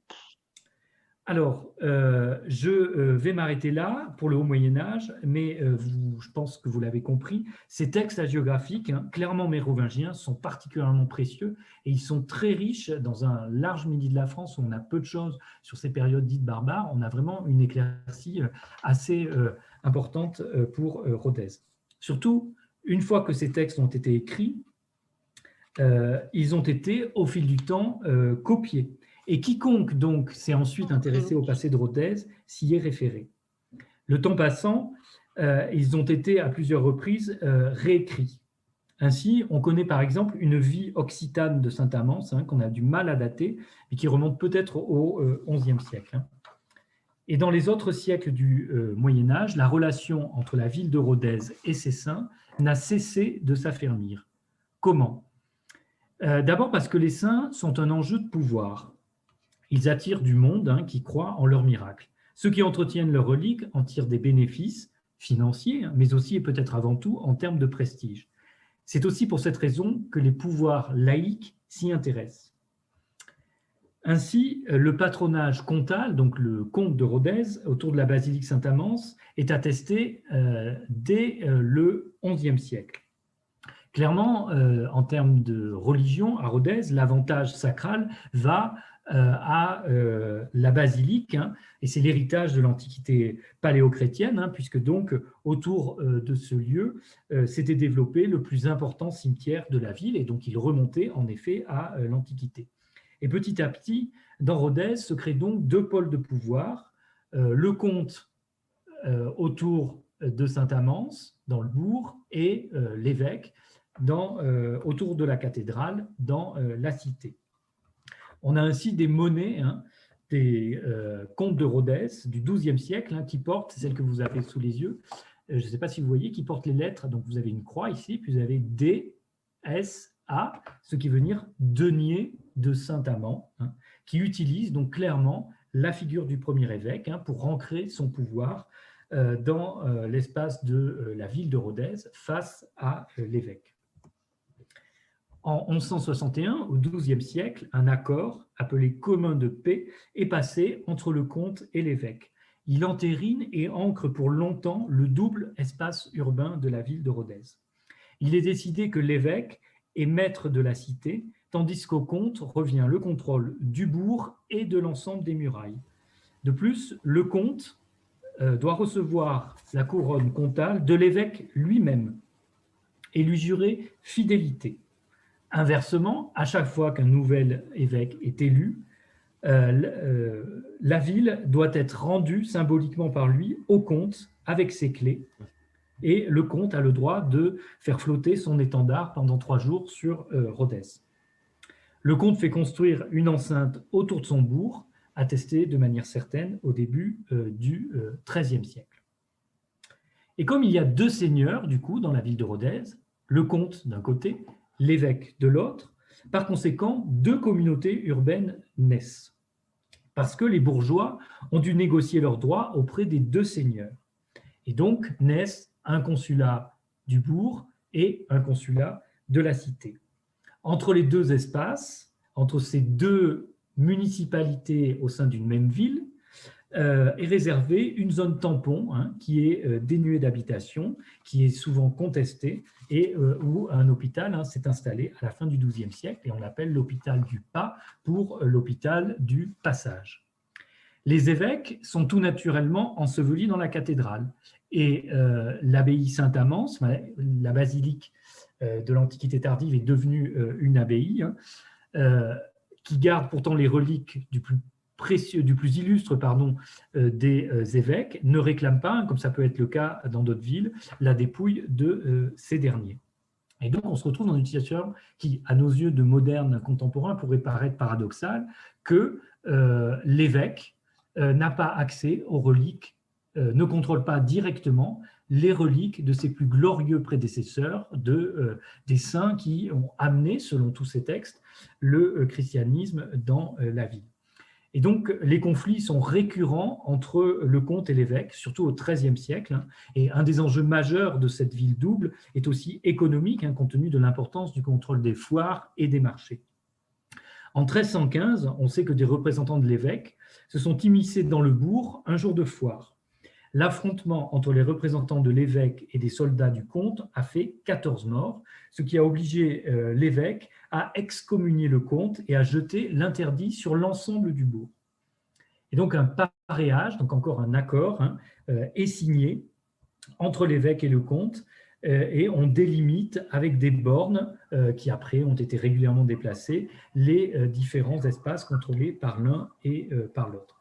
Alors, je vais m'arrêter là pour le Haut Moyen Âge, mais je pense que vous l'avez compris, ces textes hagiographiques, hein, clairement mérovingiens, sont particulièrement précieux et ils sont très riches dans un large midi de la France où on a peu de choses sur ces périodes dites barbares. On a vraiment une éclaircie assez importante pour Rodez. Surtout, une fois que ces textes ont été écrits, ils ont été au fil du temps copiés. Et quiconque donc s'est ensuite intéressé au passé de Rodez s'y est référé. Le temps passant, ils ont été à plusieurs reprises réécrits. Ainsi, on connaît par exemple une vie occitane de Saint-Amance, hein, qu'on a du mal à dater, mais qui remonte peut-être au XIe siècle. Hein. Et dans les autres siècles du Moyen Âge, la relation entre la ville de Rodez et ses saints n'a cessé de s'affermir. Comment? D'abord parce que les saints sont un enjeu de pouvoir. Ils attirent du monde hein, qui croit en leurs miracles. Ceux qui entretiennent leurs reliques en tirent des bénéfices financiers, hein, mais aussi et peut-être avant tout en termes de prestige. C'est aussi pour cette raison que les pouvoirs laïcs s'y intéressent. Ainsi, le patronage comtal, donc le comte de Rodez, autour de la basilique Saint-Amance, est attesté dès le XIe siècle. Clairement, en termes de religion, à Rodez, l'avantage sacral va à la basilique, hein, et c'est l'héritage de l'Antiquité paléochrétienne, hein, puisque donc autour de ce lieu s'était développé le plus important cimetière de la ville, et donc il remontait en effet à l'Antiquité. Et petit à petit, dans Rodez se créent donc deux pôles de pouvoir, le comte autour de Saint-Amance, dans le bourg, et l'évêque autour de la cathédrale, dans la cité. On a ainsi des monnaies, hein, des comtes de Rodez du XIIe siècle, hein, qui portent, c'est celle que vous avez sous les yeux, je ne sais pas si vous voyez, qui portent les lettres, donc vous avez une croix ici, puis vous avez D, S, A, ce qui veut dire denier de Saint-Amand, hein, qui utilise donc clairement la figure du premier évêque hein, pour ancrer son pouvoir dans l'espace de la ville de Rodez face à l'évêque. En 1161, au XIIe siècle, un accord appelé commun de paix est passé entre le comte et l'évêque. Il entérine et ancre pour longtemps le double espace urbain de la ville de Rodez. Il est décidé que l'évêque est maître de la cité, tandis qu'au comte revient le contrôle du bourg et de l'ensemble des murailles. De plus, le comte doit recevoir la couronne comtale de l'évêque lui-même et lui jurer fidélité. Inversement, à chaque fois qu'un nouvel évêque est élu, la ville doit être rendue symboliquement par lui au comte avec ses clés. Et le comte a le droit de faire flotter son étendard pendant 3 jours sur Rodez. Le comte fait construire une enceinte autour de son bourg, attestée de manière certaine au début du XIIIe siècle. Et comme il y a deux seigneurs, du coup, dans la ville de Rodez, le comte d'un côté, l'évêque de l'autre, par conséquent, deux communautés urbaines naissent. Parce que les bourgeois ont dû négocier leurs droits auprès des deux seigneurs. Et donc naissent un consulat du bourg et un consulat de la cité. Entre les deux espaces, entre ces deux municipalités au sein d'une même ville, est réservée une zone tampon hein, qui est dénuée d'habitation, qui est souvent contestée et où un hôpital hein, s'est installé à la fin du XIIe siècle et on l'appelle l'hôpital du Pas pour l'hôpital du Passage. Les évêques sont tout naturellement ensevelis dans la cathédrale et l'abbaye Saint-Amance, la basilique de l'Antiquité tardive, est devenue une abbaye hein, qui garde pourtant les reliques du plus précieux, du plus illustre des évêques, ne réclame pas, comme ça peut être le cas dans d'autres villes, la dépouille de ces derniers. Et donc on se retrouve dans une situation qui, à nos yeux de modernes contemporains, pourrait paraître paradoxale, que l'évêque n'a pas accès aux reliques, ne contrôle pas directement les reliques de ses plus glorieux prédécesseurs, des saints qui ont amené, selon tous ces textes, le christianisme dans la ville. Et donc, les conflits sont récurrents entre le comte et l'évêque, surtout au XIIIe siècle. Hein, et un des enjeux majeurs de cette ville double est aussi économique, hein, compte tenu de l'importance du contrôle des foires et des marchés. En 1315, on sait que des représentants de l'évêque se sont immiscés dans le bourg un jour de foire. L'affrontement entre les représentants de l'évêque et des soldats du comte a fait 14 morts, ce qui a obligé l'évêque à excommunier le comte et à jeter l'interdit sur l'ensemble du bourg. Et donc un paréage, donc encore un accord, est signé entre l'évêque et le comte, et on délimite avec des bornes qui après ont été régulièrement déplacées les différents espaces contrôlés par l'un et par l'autre.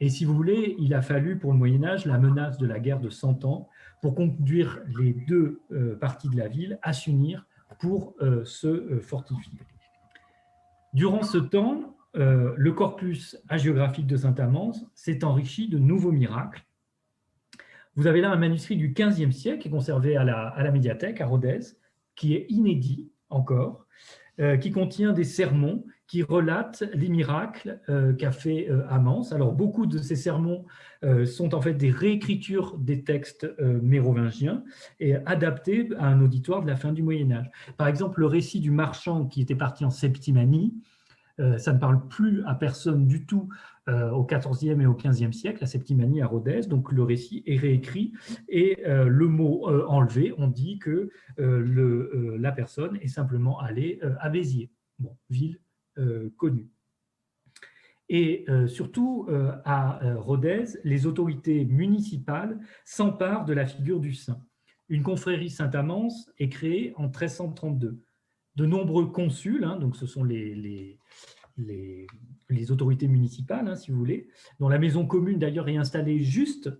Et si vous voulez, il a fallu pour le Moyen-Âge la menace de la guerre de 100 ans pour conduire les deux parties de la ville à s'unir pour se fortifier. Durant ce temps, le corpus hagiographique de Saint-Amand s'est enrichi de nouveaux miracles. Vous avez là un manuscrit du XVe siècle qui est conservé à la médiathèque à Rodez, qui est inédit encore, qui contient des sermons qui relatent les miracles qu'a fait Amance. Alors, beaucoup de ces sermons sont en fait des réécritures des textes mérovingiens et adaptés à un auditoire de la fin du Moyen-Âge. Par exemple, le récit du marchand qui était parti en Septimanie, ça ne parle plus à personne du tout au XIVe et au XVe siècle, la Septimanie à Rodez. Donc le récit est réécrit et le mot enlevé, on dit que la personne est simplement allée à Béziers, ville connue. Et surtout, à Rodez, les autorités municipales s'emparent de la figure du saint. Une confrérie Saint-Amance est créée en 1332. De nombreux consuls, donc ce sont les autorités municipales, si vous voulez, dont la maison commune d'ailleurs est installée juste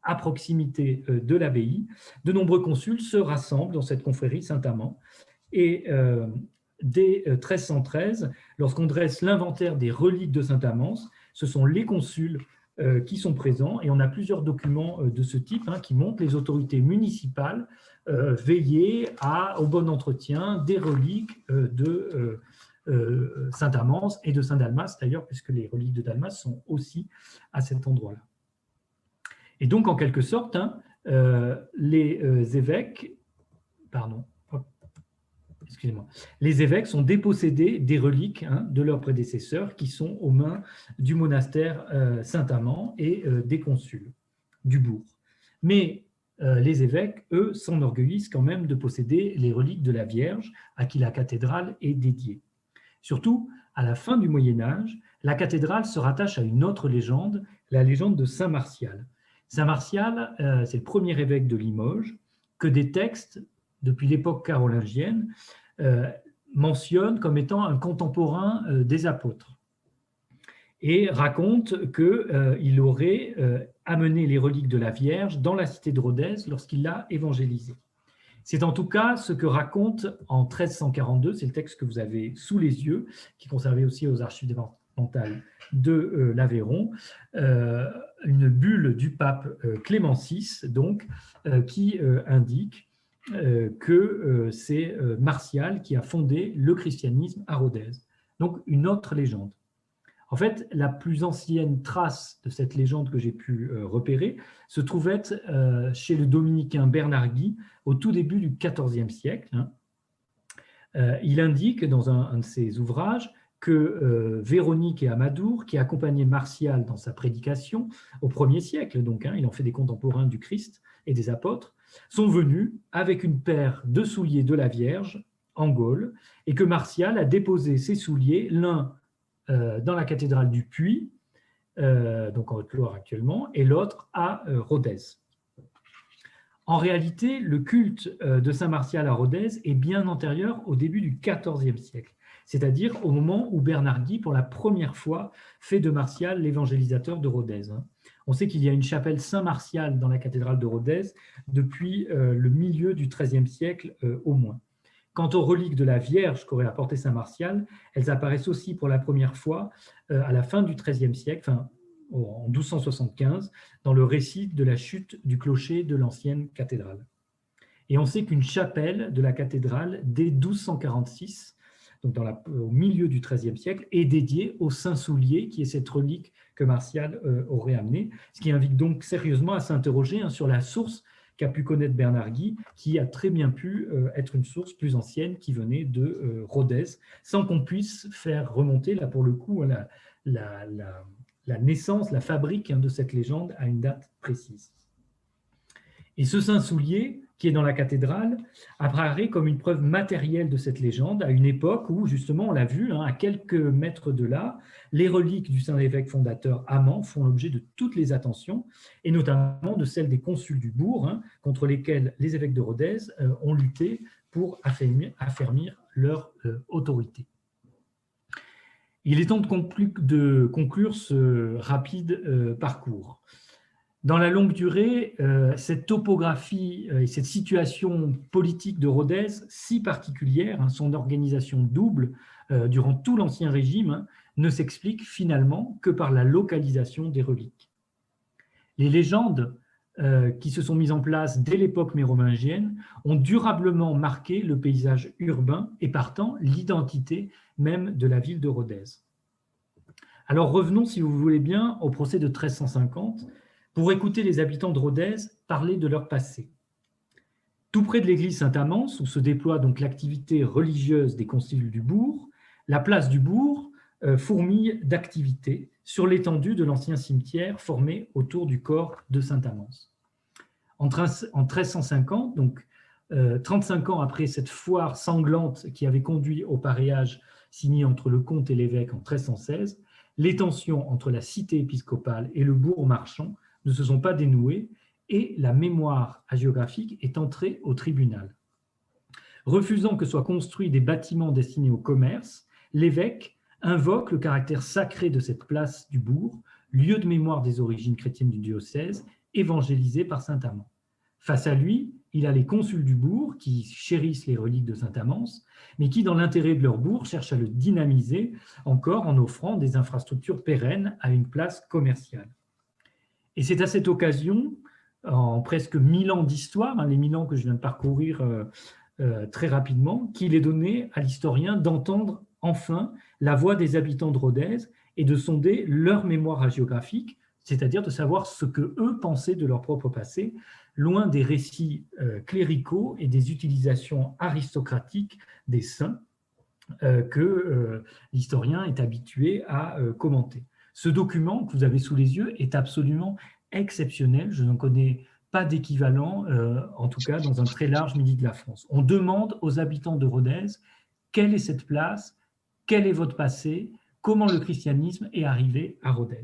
à proximité de l'abbaye, de nombreux consuls se rassemblent dans cette confrérie Saint-Amand. Et dès 1313, lorsqu'on dresse l'inventaire des reliques de Saint-Amand, ce sont les consuls qui sont présents, et on a plusieurs documents de ce type qui montrent les autorités municipales veiller au bon entretien des reliques de Saint-Amand et de Saint-Dalmas d'ailleurs, puisque les reliques de Dalmas sont aussi à cet endroit-là. Et donc, en quelque sorte, les évêques, les évêques sont dépossédés des reliques de leurs prédécesseurs qui sont aux mains du monastère Saint-Amand et des consuls du bourg. Mais les évêques, eux, s'enorgueillissent quand même de posséder les reliques de la Vierge à qui la cathédrale est dédiée. Surtout, à la fin du Moyen-Âge, la cathédrale se rattache à une autre légende, la légende de Saint Martial. Saint Martial, c'est le premier évêque de Limoges, que des textes, depuis l'époque carolingienne, mentionnent comme étant un contemporain des apôtres et raconte qu'il aurait amené les reliques de la Vierge dans la cité de Rodez lorsqu'il l'a évangélisée. C'est en tout cas ce que raconte en 1342, c'est le texte que vous avez sous les yeux, qui est conservé aussi aux archives départementales de l'Aveyron, une bulle du pape Clément VI, donc, qui indique que c'est Martial qui a fondé le christianisme à Rodez. Donc une autre légende. En fait, la plus ancienne trace de cette légende que j'ai pu repérer se trouvait chez le dominicain Bernard Guy au tout début du XIVe siècle. Il indique dans un de ses ouvrages que Véronique et Amadour, qui accompagnaient Martial dans sa prédication au 1er siècle, donc il en fait des contemporains du Christ et des apôtres, sont venus avec une paire de souliers de la Vierge en Gaule et que Martial a déposé ses souliers, l'un dans la cathédrale du Puy, donc en Haute-Loire actuellement, et l'autre à Rodez. En réalité, le culte de Saint Martial à Rodez est bien antérieur au début du XIVe siècle, c'est-à-dire au moment où Bernard Guy, pour la première fois, fait de Martial l'évangélisateur de Rodez. On sait qu'il y a une chapelle Saint-Martial dans la cathédrale de Rodez depuis le milieu du XIIIe siècle au moins. Quant aux reliques de la Vierge qu'aurait apporté Saint Martial, elles apparaissent aussi pour la première fois à la fin du XIIIe siècle, en 1275, dans le récit de la chute du clocher de l'ancienne cathédrale. Et on sait qu'une chapelle de la cathédrale, dès 1246, donc au milieu du XIIIe siècle, est dédiée au Saint Soulier, qui est cette relique que Martial aurait amenée, ce qui invite donc sérieusement à s'interroger sur la source qu'a pu connaître Bernard Guy, qui a très bien pu être une source plus ancienne qui venait de Rodez, sans qu'on puisse faire remonter, là pour le coup, la naissance, la fabrique de cette légende à une date précise. Et ce saint soulier, qui est dans la cathédrale, apparaît comme une preuve matérielle de cette légende à une époque où, justement, on l'a vu, à quelques mètres de là, les reliques du saint évêque fondateur Amand font l'objet de toutes les attentions, et notamment de celles des consuls du bourg, contre lesquels les évêques de Rodez ont lutté pour affermir leur autorité. Il est temps de conclure ce rapide parcours. Dans la longue durée, cette topographie et cette situation politique de Rodez, si particulière, son organisation double durant tout l'Ancien Régime, ne s'explique finalement que par la localisation des reliques. Les légendes qui se sont mises en place dès l'époque mérovingienne ont durablement marqué le paysage urbain et partant l'identité même de la ville de Rodez. Alors revenons, si vous voulez bien, au procès de 1350, pour écouter les habitants de Rodez parler de leur passé. Tout près de l'église Saint-Amand, où se déploie donc l'activité religieuse des conciles du bourg, la place du bourg fourmille d'activités sur l'étendue de l'ancien cimetière formé autour du corps de Saint-Amand. En 1350, donc 35 ans après cette foire sanglante qui avait conduit au pareage signé entre le comte et l'évêque en 1316, les tensions entre la cité épiscopale et le bourg marchand ne se sont pas dénouées et la mémoire hagiographique est entrée au tribunal. Refusant que soient construits des bâtiments destinés au commerce, l'évêque invoque le caractère sacré de cette place du bourg, lieu de mémoire des origines chrétiennes du diocèse, évangélisé par saint Amand. Face à lui, il a les consuls du bourg qui chérissent les reliques de saint Amand, mais qui, dans l'intérêt de leur bourg, cherchent à le dynamiser encore en offrant des infrastructures pérennes à une place commerciale. Et c'est à cette occasion, en presque 1000 ans d'histoire, les 1000 ans que je viens de parcourir très rapidement, qu'il est donné à l'historien d'entendre enfin la voix des habitants de Rodez et de sonder leur mémoire hagiographique, c'est-à-dire de savoir ce que eux pensaient de leur propre passé, loin des récits cléricaux et des utilisations aristocratiques des saints que l'historien est habitué à commenter. Ce document que vous avez sous les yeux est absolument exceptionnel. Je n'en connais pas d'équivalent, en tout cas dans un très large midi de la France. On demande aux habitants de Rodez quelle est cette place, quel est votre passé, comment le christianisme est arrivé à Rodez.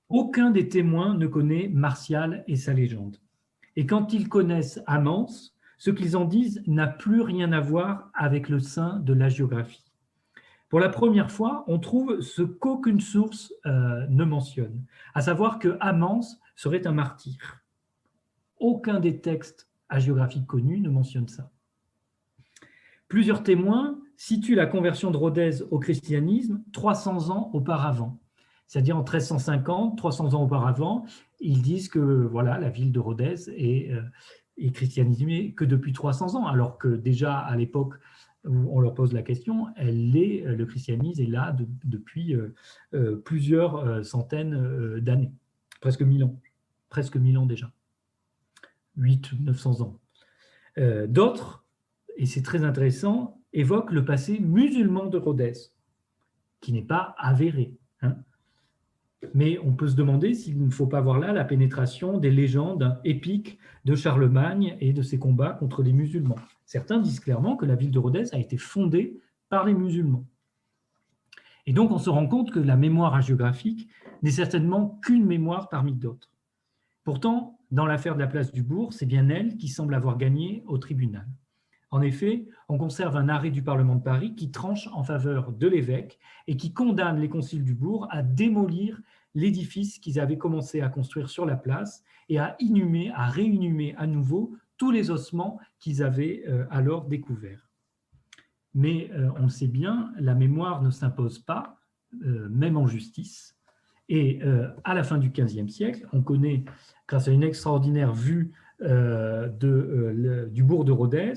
Aucun des témoins ne connaît Martial et sa légende. Et quand ils connaissent Amans, ce qu'ils en disent n'a plus rien à voir avec le sein de l'hagiographie. Pour la première fois, on trouve ce qu'aucune source ne mentionne, à savoir que Amans serait un martyr. Aucun des textes hagiographiques connus ne mentionne ça. Plusieurs témoins situent la conversion de Rodez au christianisme 300 ans auparavant, c'est-à-dire en 1350, 300 ans auparavant, ils disent que voilà, la ville de Rodez est christianisée que depuis 300 ans, alors que déjà à l'époque où on leur pose la question, le christianisme est là depuis plusieurs centaines d'années, presque 1000 ans, déjà, 800-900 ans. D'autres, et c'est très intéressant, évoquent le passé musulman de Rodez, qui n'est pas avéré. Mais on peut se demander s'il ne faut pas voir là la pénétration des légendes épiques de Charlemagne et de ses combats contre les musulmans. Certains disent clairement que la ville de Rodez a été fondée par les musulmans. Et donc on se rend compte que la mémoire hagiographique n'est certainement qu'une mémoire parmi d'autres. Pourtant, dans l'affaire de la place du bourg, c'est bien elle qui semble avoir gagné au tribunal. En effet, on conserve un arrêt du Parlement de Paris qui tranche en faveur de l'évêque et qui condamne les conciles du bourg à démolir l'édifice qu'ils avaient commencé à construire sur la place et à réinhumer à nouveau tous les ossements qu'ils avaient alors découverts. Mais on le sait bien, la mémoire ne s'impose pas, même en justice. Et à la fin du XVe siècle, on connaît, grâce à une extraordinaire vue du bourg de Rodez,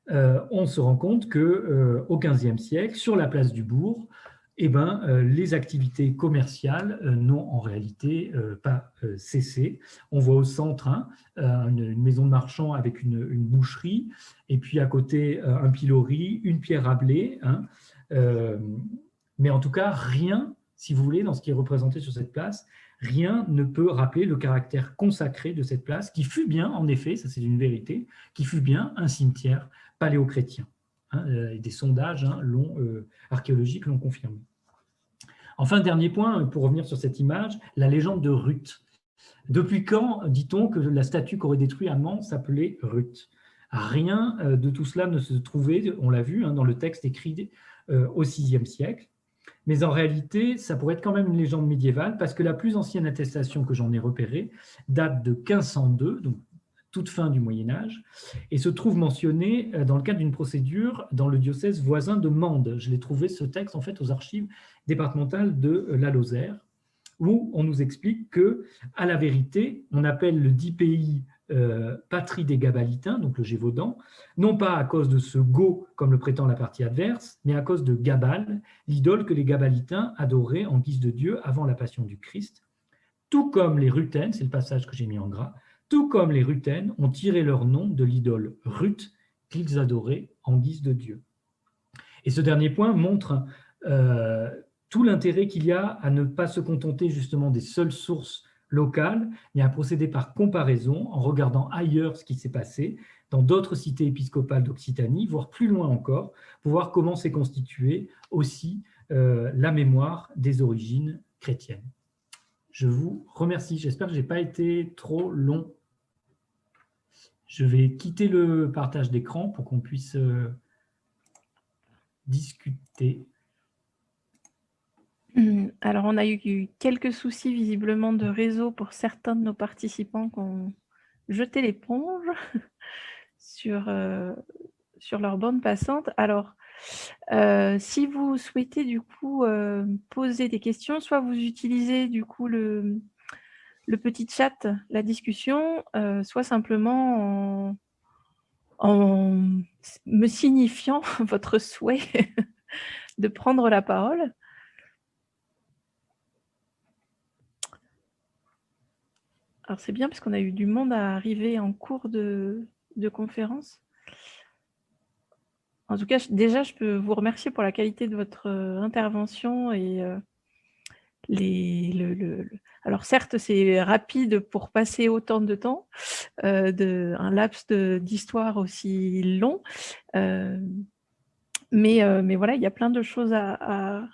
on se rend compte qu'au XVe siècle, sur la place du bourg, eh ben, les activités commerciales n'ont en réalité pas cessé. On voit au centre hein, une maison de marchand avec une boucherie, et puis à côté un pilori, une pierre à blé. Hein, mais en tout cas, rien, si vous voulez, dans ce qui est représenté sur cette place, rien ne peut rappeler le caractère consacré de cette place, qui fut bien, en effet, ça c'est une vérité, qui fut bien un cimetière paléochrétien. Hein, et des sondages hein, archéologiques l'ont confirmé. Enfin, dernier point, pour revenir sur cette image, la légende de Ruth. Depuis quand dit-on que la statue qu'aurait détruit Amman s'appelait Ruth? Rien de tout cela ne se trouvait, on l'a vu, hein, dans le texte écrit au VIe siècle. Mais en réalité, ça pourrait être quand même une légende médiévale, parce que la plus ancienne attestation que j'en ai repérée date de 1502, donc toute fin du Moyen-Âge, et se trouve mentionnée dans le cadre d'une procédure dans le diocèse voisin de Mende. Je l'ai trouvé, ce texte, en fait, aux archives départementales de la Lozère, où on nous explique que, à la vérité, on appelle le dit pays patrie des Gabalitains, donc le Gévaudan, non pas à cause de ce go, comme le prétend la partie adverse, mais à cause de Gabal, l'idole que les Gabalitains adoraient en guise de Dieu avant la passion du Christ, tout comme les Rutènes, c'est le passage que j'ai mis en gras, tout comme les Rutènes ont tiré leur nom de l'idole Ruth qu'ils adoraient en guise de Dieu. Et ce dernier point montre tout l'intérêt qu'il y a à ne pas se contenter justement des seules sources locales, mais à procéder par comparaison en regardant ailleurs ce qui s'est passé dans d'autres cités épiscopales d'Occitanie, voire plus loin encore, pour voir comment s'est constituée aussi la mémoire des origines chrétiennes. Je vous remercie. J'espère que je n'ai pas été trop long. Je vais quitter le partage d'écran pour qu'on puisse discuter. Alors, on a eu quelques soucis visiblement de réseau pour certains de nos participants qui ont jeté l'éponge sur leur bande passante. Alors, si vous souhaitez du coup poser des questions, soit vous utilisez du coup le petit chat, la discussion, soit simplement en me signifiant votre souhait de prendre la parole. Alors, c'est bien parce qu'on a eu du monde à arriver en cours de conférence. En tout cas, déjà, je peux vous remercier pour la qualité de votre intervention et alors certes, c'est rapide pour passer autant de temps, un laps d'histoire aussi long, mais voilà, il y a plein de choses à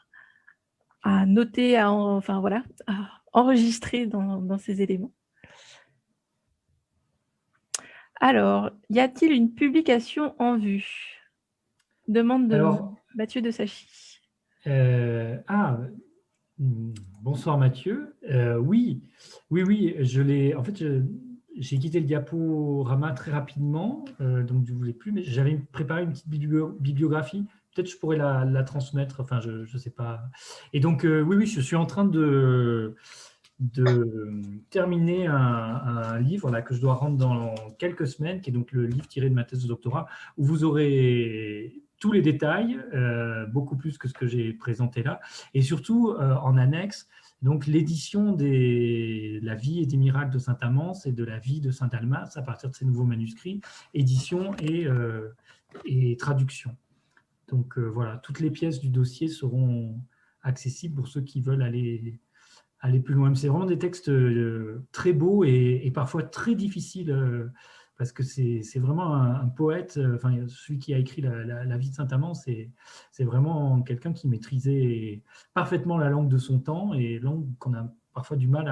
noter, enfin voilà, à enregistrer dans ces éléments. Alors, y a-t-il une publication en vue? Demande de Mathieu de Sachy. Bonsoir Mathieu. Oui, je l'ai. En fait, j'ai quitté le diaporama très rapidement, donc je ne voulais plus, mais j'avais préparé une petite bibliographie. Peut-être je pourrais la transmettre, enfin, je ne sais pas. Et donc, oui, je suis en train de terminer un livre là, que je dois rendre dans quelques semaines, qui est donc le livre tiré de ma thèse de doctorat, où vous aurez tous les détails, beaucoup plus que ce que j'ai présenté là, et surtout en annexe, donc l'édition de la vie et des miracles de Saint-Amance et de la vie de Saint-Dalmas à partir de ces nouveaux manuscrits, édition et traduction. Donc voilà, toutes les pièces du dossier seront accessibles pour ceux qui veulent aller plus loin. C'est vraiment des textes très beaux et parfois très difficiles parce que c'est vraiment un poète, enfin, celui qui a écrit la vie de Saint-Amand, c'est vraiment quelqu'un qui maîtrisait parfaitement la langue de son temps et langue qu'on a parfois du mal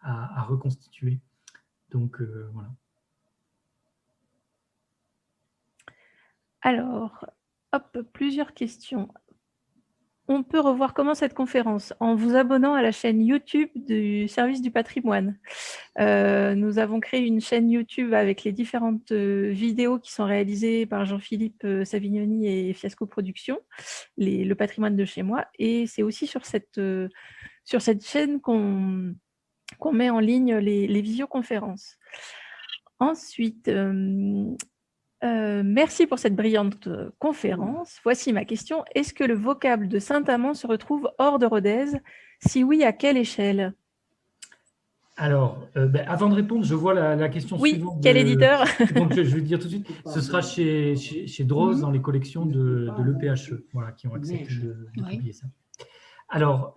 à reconstituer. Donc, voilà. Alors, hop, plusieurs questions. On peut revoir comment cette conférence en vous abonnant à la chaîne YouTube du service du patrimoine. Nous avons créé une chaîne YouTube avec les différentes vidéos qui sont réalisées par Jean-Philippe Savignoni et Fiasco Productions, le patrimoine de chez moi. Et c'est aussi sur cette chaîne qu'on met en ligne les visioconférences. Ensuite, Merci pour cette brillante conférence. Voici ma question. Est-ce que le vocable de Saint-Amand se retrouve hors de Rodez? Si oui, à quelle échelle? Alors, avant de répondre, je vois la question Oui, suivante. quel éditeur? Donc, je vais dire tout de suite, ce sera chez Droz dans les collections de l'EPHE, voilà, qui ont accepté de publier ça. Alors,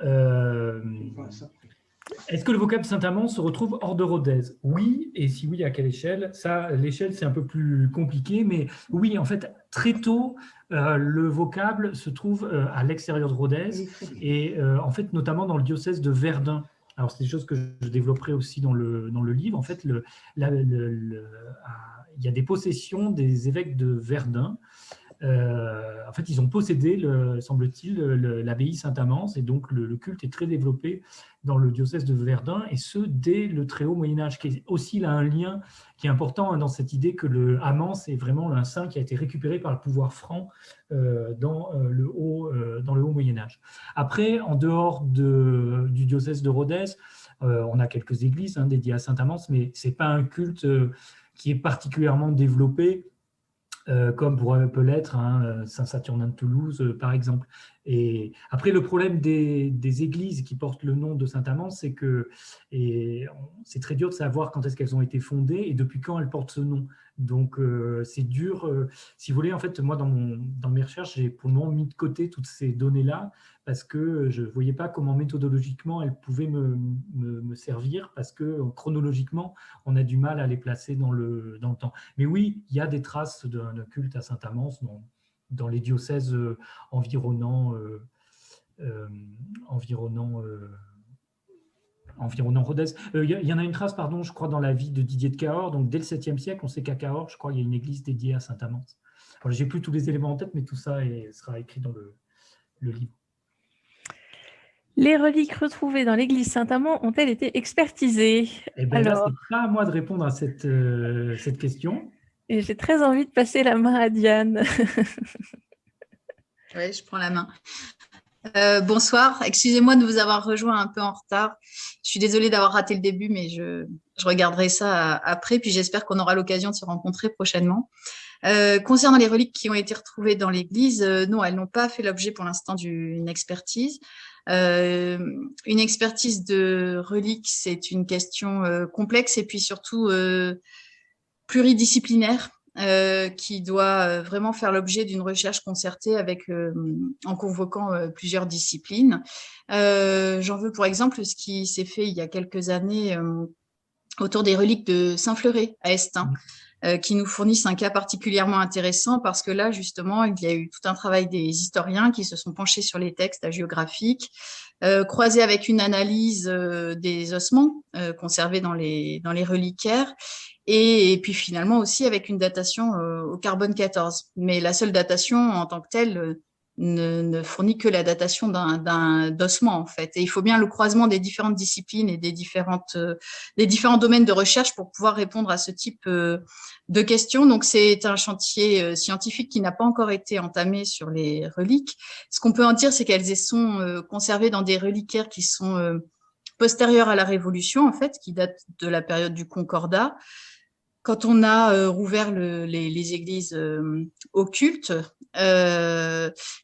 est-ce que le vocable Saint-Amand se retrouve hors de Rodez? Oui, et si oui, à quelle échelle? Ça, l'échelle, c'est un peu plus compliqué, mais oui, en fait, très tôt, le vocable se trouve à l'extérieur de Rodez, et en fait, notamment dans le diocèse de Verdun. Alors, c'est des choses que je développerai aussi dans le livre. En fait, il y a des possessions des évêques de Verdun. En fait, ils ont possédé, semble-t-il, l'abbaye Saint-Amand, et donc le culte est très développé dans le diocèse de Verdun, et ce, dès le très haut Moyen-Âge, qui est aussi là un lien qui est important dans cette idée que le Amand, c'est vraiment un saint qui a été récupéré par le pouvoir franc dans le haut Moyen-Âge. Après, en dehors du diocèse de Rodez, on a quelques églises dédiées à Saint-Amand, mais ce n'est pas un culte qui est particulièrement développé, comme peut l'être Saint-Saturnin de Toulouse, par exemple. Et après, le problème des églises qui portent le nom de Saint-Amand, c'est que c'est très dur de savoir quand est-ce qu'elles ont été fondées et depuis quand elles portent ce nom. Donc, c'est dur. Si vous voulez, en fait, moi, dans mes recherches, j'ai pour le moment mis de côté toutes ces données-là parce que je ne voyais pas comment méthodologiquement elles pouvaient me servir, parce que chronologiquement, on a du mal à les placer dans le temps. Mais oui, il y a des traces d'un culte à Saint-Amand dans les diocèses environnant Rodez. Il y en a une trace, pardon, je crois, dans la vie de Didier de Cahors. Donc, dès le 7e siècle, on sait qu'à Cahors, je crois, il y a une église dédiée à Saint-Amand. Voilà, je n'ai plus tous les éléments en tête, mais tout ça sera écrit dans le livre. Les reliques retrouvées dans l'église Saint-Amand ont-elles été expertisées? Eh bien, là, ce n'est pas à moi de répondre à cette question. Et j'ai très envie de passer la main à Diane. Oui, je prends la main. Bonsoir, excusez-moi de vous avoir rejoint un peu en retard. Je suis désolée d'avoir raté le début, mais je regarderai ça après, puis j'espère qu'on aura l'occasion de se rencontrer prochainement. Concernant les reliques qui ont été retrouvées dans l'église, non, elles n'ont pas fait l'objet pour l'instant d'une expertise. Une expertise de reliques, c'est une question complexe et puis surtout pluridisciplinaire. Qui doit vraiment faire l'objet d'une recherche concertée en convoquant plusieurs disciplines. J'en veux pour exemple ce qui s'est fait il y a quelques années autour des reliques de Saint-Fleuret à Estaing, qui nous fournissent un cas particulièrement intéressant parce que là, justement, il y a eu tout un travail des historiens qui se sont penchés sur les textes hagiographiques, croisés avec une analyse des ossements conservés dans les reliquaires, et puis finalement aussi avec une datation au carbone 14. Mais la seule datation en tant que telle ne fournit que la datation d'ossement, en fait. Et il faut bien le croisement des différentes disciplines et des différents domaines de recherche pour pouvoir répondre à ce type de questions. Donc, c'est un chantier scientifique qui n'a pas encore été entamé sur les reliques. Ce qu'on peut en dire, c'est qu'elles sont conservées dans des reliquaires qui sont postérieurs à la Révolution, en fait, qui datent de la période du Concordat. Quand on a rouvert les églises au culte,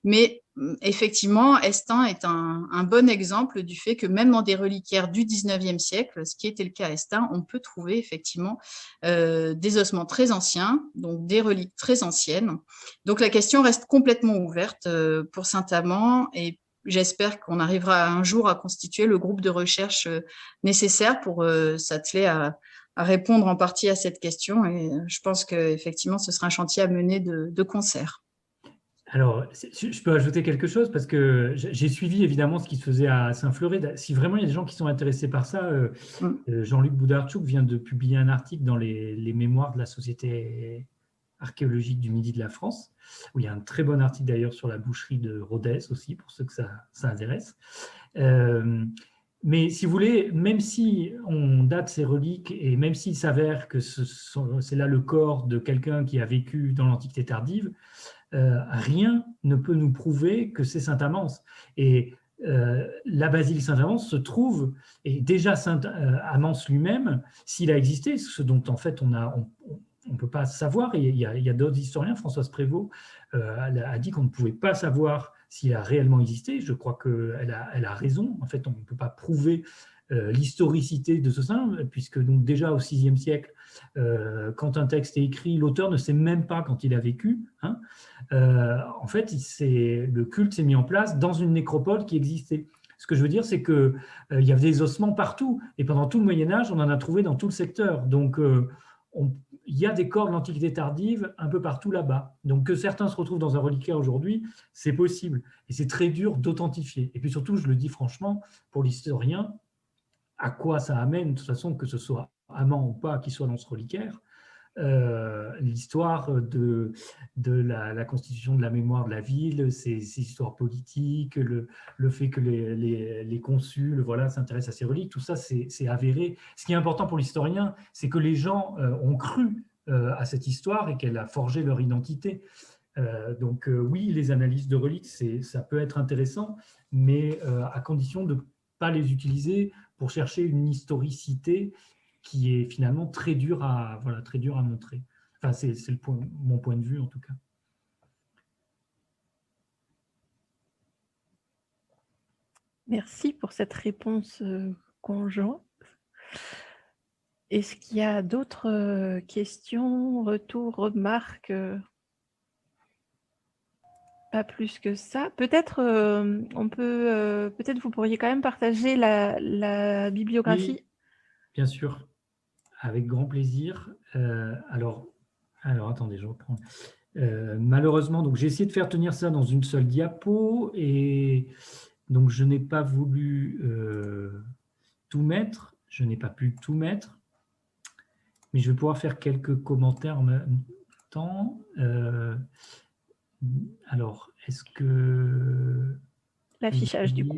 mais effectivement, Estaing est un bon exemple du fait que même dans des reliquaires du 19e siècle, ce qui était le cas à Estaing, on peut trouver effectivement des ossements très anciens, donc des reliques très anciennes. Donc la question reste complètement ouverte pour Saint-Amand, et j'espère qu'on arrivera un jour à constituer le groupe de recherche nécessaire pour s'atteler à répondre en partie à cette question. Et je pense qu'effectivement, ce sera un chantier à mener de concert. Alors, je peux ajouter quelque chose parce que j'ai suivi évidemment ce qui se faisait à Saint-Fleuret. Si vraiment il y a des gens qui sont intéressés par ça, Jean-Luc Boudartchouk vient de publier un article dans les mémoires de la Société archéologique du Midi de la France, où il y a un très bon article d'ailleurs sur la boucherie de Rodez aussi, pour ceux que ça intéresse. Mais si vous voulez, même si on date ces reliques et même s'il s'avère que c'est là le corps de quelqu'un qui a vécu dans l'Antiquité tardive, rien ne peut nous prouver que c'est Saint-Amand. Et la basilique Saint-Amand se trouve, et déjà Saint-Amand lui-même, s'il a existé, ce dont en fait on on peut pas savoir. Et il y a d'autres historiens, Françoise Prévost a dit qu'on ne pouvait pas savoir s'il a réellement existé. Je crois qu'elle a raison. En fait, on ne peut pas prouver l'historicité de ce saint, puisque donc déjà au VIe siècle, quand un texte est écrit, l'auteur ne sait même pas quand il a vécu. Hein. En fait, le culte s'est mis en place dans une nécropole qui existait. Ce que je veux dire, c'est qu'il y avait des ossements partout. Et pendant tout le Moyen-Âge, on en a trouvé dans tout le secteur. Donc, il y a des corps de l'Antiquité tardive un peu partout là-bas. Donc, que certains se retrouvent dans un reliquaire aujourd'hui, c'est possible. Et c'est très dur d'authentifier. Et puis surtout, je le dis franchement, pour l'historien, à quoi ça amène, de toute façon, que ce soit amant ou pas qui soit dans ce reliquaire, l'histoire de la constitution de la mémoire de la ville, ces histoires politiques, le fait que les consuls s'intéressent à ces reliques, tout ça c'est avéré. Ce qui est important pour l'historien, c'est que les gens ont cru à cette histoire et qu'elle a forgé leur identité. Donc oui, les analyses de reliques, ça peut être intéressant, mais à condition de ne pas les utiliser pour chercher une historicité qui est finalement très dur à montrer. Enfin, c'est mon point de vue en tout cas. Merci pour cette réponse conjointe. Est-ce qu'il y a d'autres questions, retours, remarques? Pas plus que ça. Peut-être peut-être vous pourriez quand même partager la bibliographie. Oui, bien sûr, avec grand plaisir. Alors attendez, je reprends. Malheureusement, donc j'ai essayé de faire tenir ça dans une seule diapo et donc je n'ai pas voulu tout mettre. Je n'ai pas pu tout mettre, mais je vais pouvoir faire quelques commentaires en même temps. Alors, est-ce que... L'affichage du coup.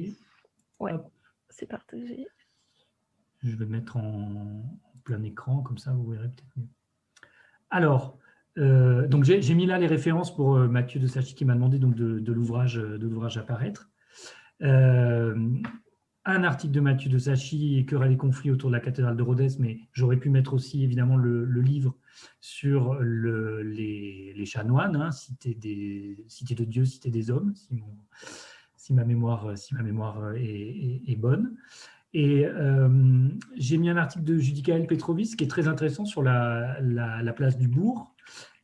Ouais, c'est partagé. Je vais mettre en plein écran, comme ça vous verrez peut-être mieux. Alors, donc j'ai mis là les références pour Mathieu de Sachi qui m'a demandé donc de l'ouvrage à paraître. Un article de Mathieu de Sachi, Querelles et conflits autour de la cathédrale de Rodez, mais j'aurais pu mettre aussi évidemment le livre sur les chanoines, hein, cité de Dieu, cité des hommes, si ma mémoire est bonne. Et j'ai mis un article de Judicaël Petrovic qui est très intéressant sur la place du bourg,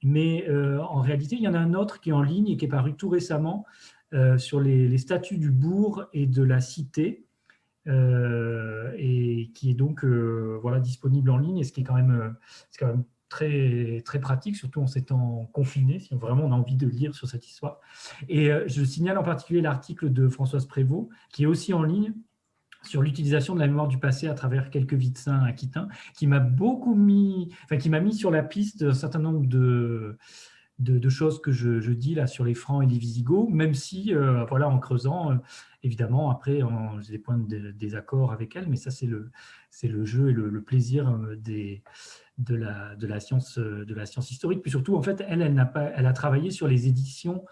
mais en réalité, il y en a un autre qui est en ligne et qui est paru tout récemment sur les statuts du bourg et de la cité, et qui est donc disponible en ligne, et ce qui est quand même très, très pratique, surtout en ces temps confinés, si vraiment on a envie de lire sur cette histoire. Et je signale en particulier l'article de Françoise Prévost, qui est aussi en ligne, sur l'utilisation de la mémoire du passé à travers quelques vies de saints aquitains, qui m'a mis sur la piste d'un certain nombre de choses que je dis là sur les Francs et les Visigoths, même si, en creusant, évidemment, après, j'ai des points de désaccord avec elle, mais ça, c'est le jeu et le plaisir de la science historique. Puis surtout, en fait, elle a travaillé sur les éditions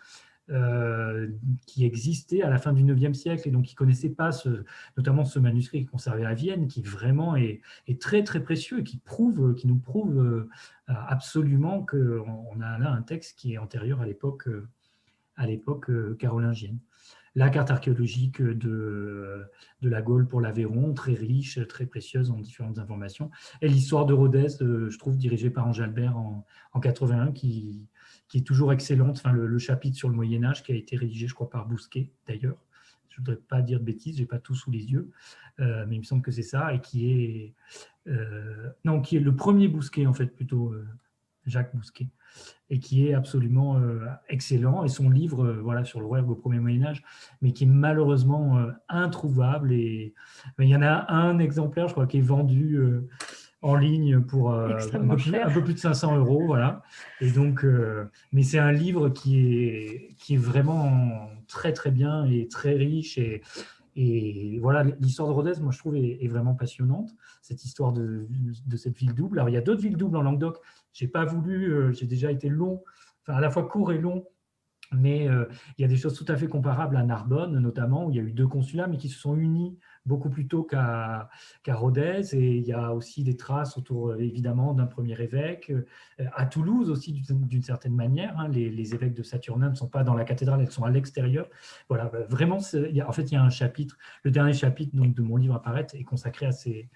qui existait à la fin du IXe siècle et donc qui ne connaissait pas notamment ce manuscrit qui est conservé à Vienne, qui vraiment est très très précieux et qui nous prouve absolument qu'on a là un texte qui est antérieur à l'époque carolingienne. La carte archéologique de la Gaule pour l'Aveyron, très riche, très précieuse en différentes informations. Et l'histoire de Rodez, je trouve, dirigée par Ange Albert en 81, qui est toujours excellente. Enfin, le chapitre sur le Moyen-Âge qui a été rédigé, je crois, par Bousquet, d'ailleurs. Je ne voudrais pas dire de bêtises, je n'ai pas tout sous les yeux, mais il me semble que c'est ça, et qui est le premier Bousquet, en fait, plutôt Jacques Bousquet, et qui est absolument excellent, et son livre sur le Rouergue au premier Moyen-Âge, mais qui est malheureusement introuvable. Mais il y en a un exemplaire, je crois, qui est vendu en ligne pour un peu plus de 500 €, voilà. Et donc, mais c'est un livre qui est vraiment très très bien et très riche, et voilà, l'histoire de Rodez, moi je trouve, est vraiment passionnante, cette histoire de cette ville double. Alors il y a d'autres villes doubles en Languedoc. J'ai pas voulu, j'ai déjà été long, enfin à la fois court et long, mais il y a des choses tout à fait comparables à Narbonne, notamment, où il y a eu 2 consulats, mais qui se sont unis beaucoup plus tôt qu'à Rodez, et il y a aussi des traces autour, évidemment, d'un premier évêque. À Toulouse aussi, d'une certaine manière, hein, les évêques de Saturnin ne sont pas dans la cathédrale, elles sont à l'extérieur. Voilà, vraiment, en fait, il y a un chapitre, le dernier chapitre donc, de mon livre Apparaître est consacré à ces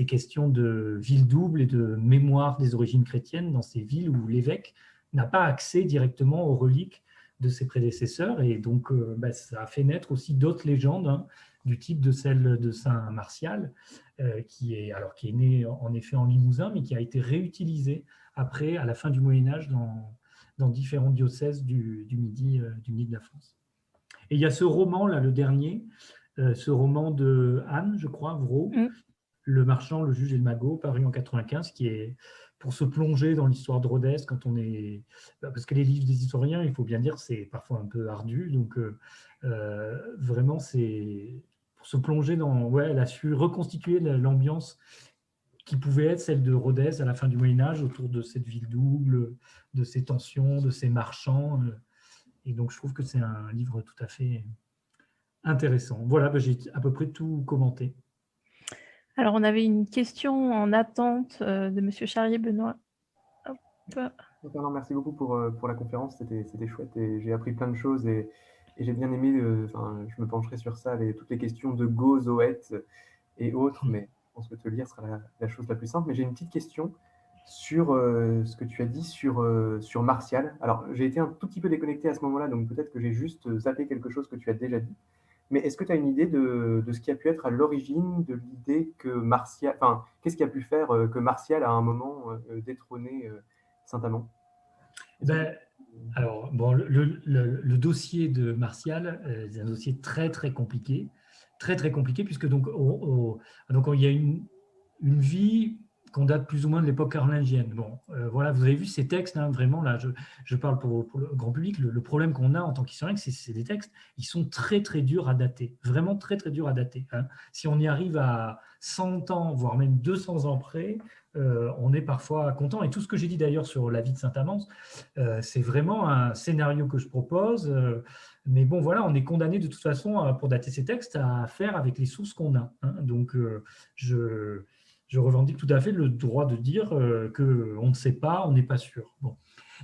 questions de ville double et de mémoire des origines chrétiennes dans ces villes où l'évêque n'a pas accès directement aux reliques de ses prédécesseurs, et donc ça a fait naître aussi d'autres légendes, hein, du type de celle de Saint Martial, qui est né en effet en Limousin, mais qui a été réutilisée après, à la fin du Moyen-Âge, dans différents diocèses du Midi de la France. Et il y a ce roman, là, le dernier, ce roman de Anne, je crois, Vraud, Le marchand, le juge et le magot, paru en 95, qui est pour se plonger dans l'histoire de Rodez quand on est... Parce que les livres des historiens, il faut bien dire, c'est parfois un peu ardu. Donc, vraiment, c'est pour se plonger dans... Ouais, elle a su reconstituer l'ambiance qui pouvait être celle de Rodez à la fin du Moyen-Âge, autour de cette ville double, de ces tensions, de ces marchands. Et donc, je trouve que c'est un livre tout à fait intéressant. Voilà, j'ai à peu près tout commenté. Alors, on avait une question en attente de M. Charrier-Benoît. Non, merci beaucoup pour la conférence, c'était chouette et j'ai appris plein de choses et j'ai bien aimé, je me pencherai sur ça, toutes les questions de Go, Zoët et autres, mais je pense que te lire sera la chose la plus simple. Mais j'ai une petite question sur ce que tu as dit sur Martial. Alors, j'ai été un tout petit peu déconnecté à ce moment-là, donc peut-être que j'ai juste zappé quelque chose que tu as déjà dit. Mais est-ce que tu as une idée de ce qui a pu être à l'origine de l'idée que Martial... Enfin, qu'est-ce qui a pu faire que Martial, à un moment, détrôné Saint-Amand? Alors, bon, le dossier de Martial, c'est un dossier très, très compliqué. Très, très compliqué, puisque donc il y a une vie qu'on date plus ou moins de l'époque carolingienne. Bon, voilà, vous avez vu ces textes, hein, vraiment, là, je parle pour le grand public, le problème qu'on a en tant qu'historien, c'est des textes, ils sont très, très durs à dater, vraiment très, très durs à dater. Hein. Si on y arrive à 100 ans, voire même 200 ans près, on est parfois content. Et tout ce que j'ai dit d'ailleurs sur la vie de Saint-Amand, c'est vraiment un scénario que je propose. Mais bon, voilà, on est condamné de toute façon, pour dater ces textes, à faire avec les sources qu'on a. Hein. Donc, je revendique tout à fait le droit de dire qu'on ne sait pas, on n'est pas sûr. Bon.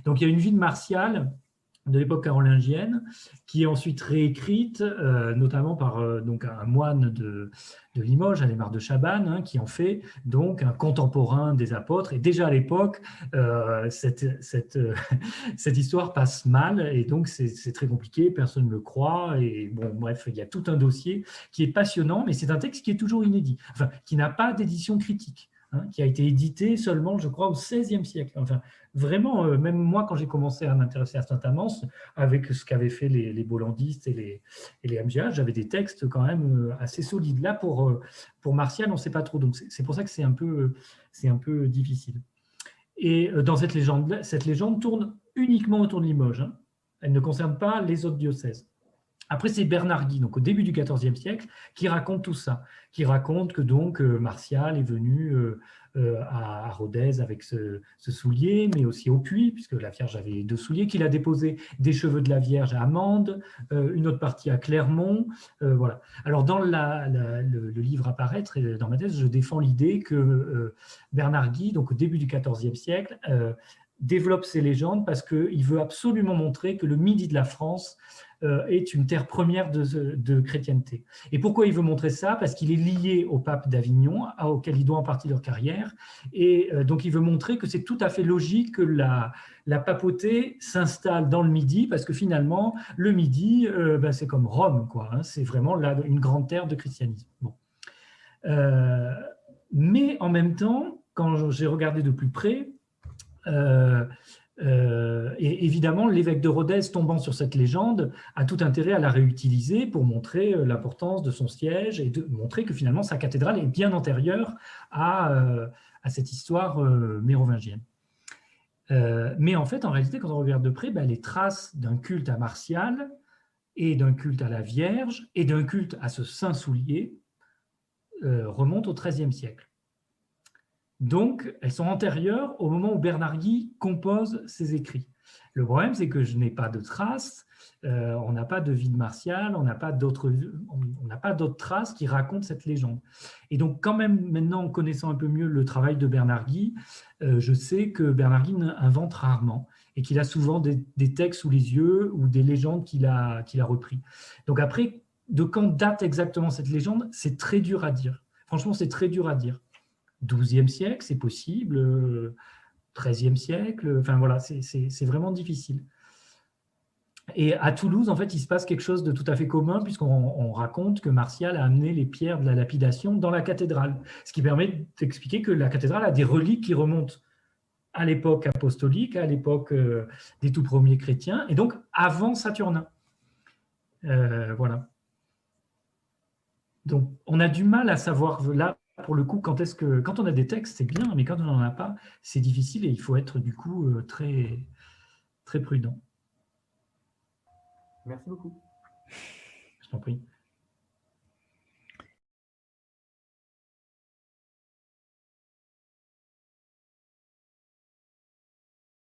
Donc, il y a une vie de Martial de l'époque carolingienne, qui est ensuite réécrite, notamment par donc un moine de Limoges, Adhémar de Chabannes, hein, qui en fait donc un contemporain des apôtres. Et déjà à l'époque, cette histoire passe mal, et donc c'est très compliqué, personne ne le croit. Et bon, bref, il y a tout un dossier qui est passionnant, mais c'est un texte qui est toujours inédit, enfin, qui n'a pas d'édition critique. Hein, qui a été édité seulement, je crois, au XVIe siècle. Enfin, vraiment, même moi, quand j'ai commencé à m'intéresser à Saint-Amand, avec ce qu'avaient fait les bollandistes et les MGH, j'avais des textes quand même assez solides. Là, pour Martial, on ne sait pas trop. Donc, c'est pour ça que c'est un peu difficile. Et dans cette légende tourne uniquement autour de Limoges. Hein. Elle ne concerne pas les autres diocèses. Après, c'est Bernard Guy, donc au début du XIVe siècle, qui raconte tout ça, qui raconte que donc Martial est venu à Rodez avec ce soulier, mais aussi au puits, puisque la Vierge avait 2 souliers, qu'il a déposé des cheveux de la Vierge à Mende, une autre partie à Clermont, voilà. Alors dans le livre Apparaître, et dans ma thèse, je défends l'idée que Bernard Guy, donc au début du XIVe siècle, développe ces légendes parce qu'il veut absolument montrer que le Midi de la France est une terre première de chrétienté. Et pourquoi il veut montrer ça? Parce qu'il est lié au pape d'Avignon, auquel il doit en partie leur carrière, et donc il veut montrer que c'est tout à fait logique que la papauté s'installe dans le Midi, parce que finalement, le Midi, c'est comme Rome, quoi, hein, c'est vraiment une grande terre de christianisme. Bon. Mais en même temps, quand j'ai regardé de plus près, et évidemment, l'évêque de Rodez, tombant sur cette légende, a tout intérêt à la réutiliser pour montrer l'importance de son siège et de montrer que finalement sa cathédrale est bien antérieure à cette histoire mérovingienne. Mais en fait, en réalité, quand on regarde de près, les traces d'un culte à Martial et d'un culte à la Vierge et d'un culte à ce saint soulier remontent au XIIIe siècle. Donc, elles sont antérieures au moment où Bernard Guy compose ses écrits. Le problème, c'est que je n'ai pas de traces, on n'a pas de vide martial, on n'a pas d'autres traces qui racontent cette légende. Et donc, quand même, maintenant, en connaissant un peu mieux le travail de Bernard Guy, je sais que Bernard Guy invente rarement et qu'il a souvent des textes sous les yeux ou des légendes qu'il a repris. Donc après, de quand date exactement cette légende, c'est très dur à dire. Franchement, c'est très dur à dire. 12e siècle, c'est possible, 13e siècle, enfin voilà, c'est vraiment difficile. Et à Toulouse, en fait, il se passe quelque chose de tout à fait commun, puisqu'on raconte que Martial a amené les pierres de la lapidation dans la cathédrale, ce qui permet d'expliquer que la cathédrale a des reliques qui remontent à l'époque apostolique, à l'époque des tout premiers chrétiens, et donc avant Saturnin. Voilà. Donc, on a du mal à savoir, là, pour le coup, quand on a des textes, c'est bien, mais quand on n'en a pas, c'est difficile et il faut être, du coup, très, très prudent. Merci beaucoup. Je t'en prie.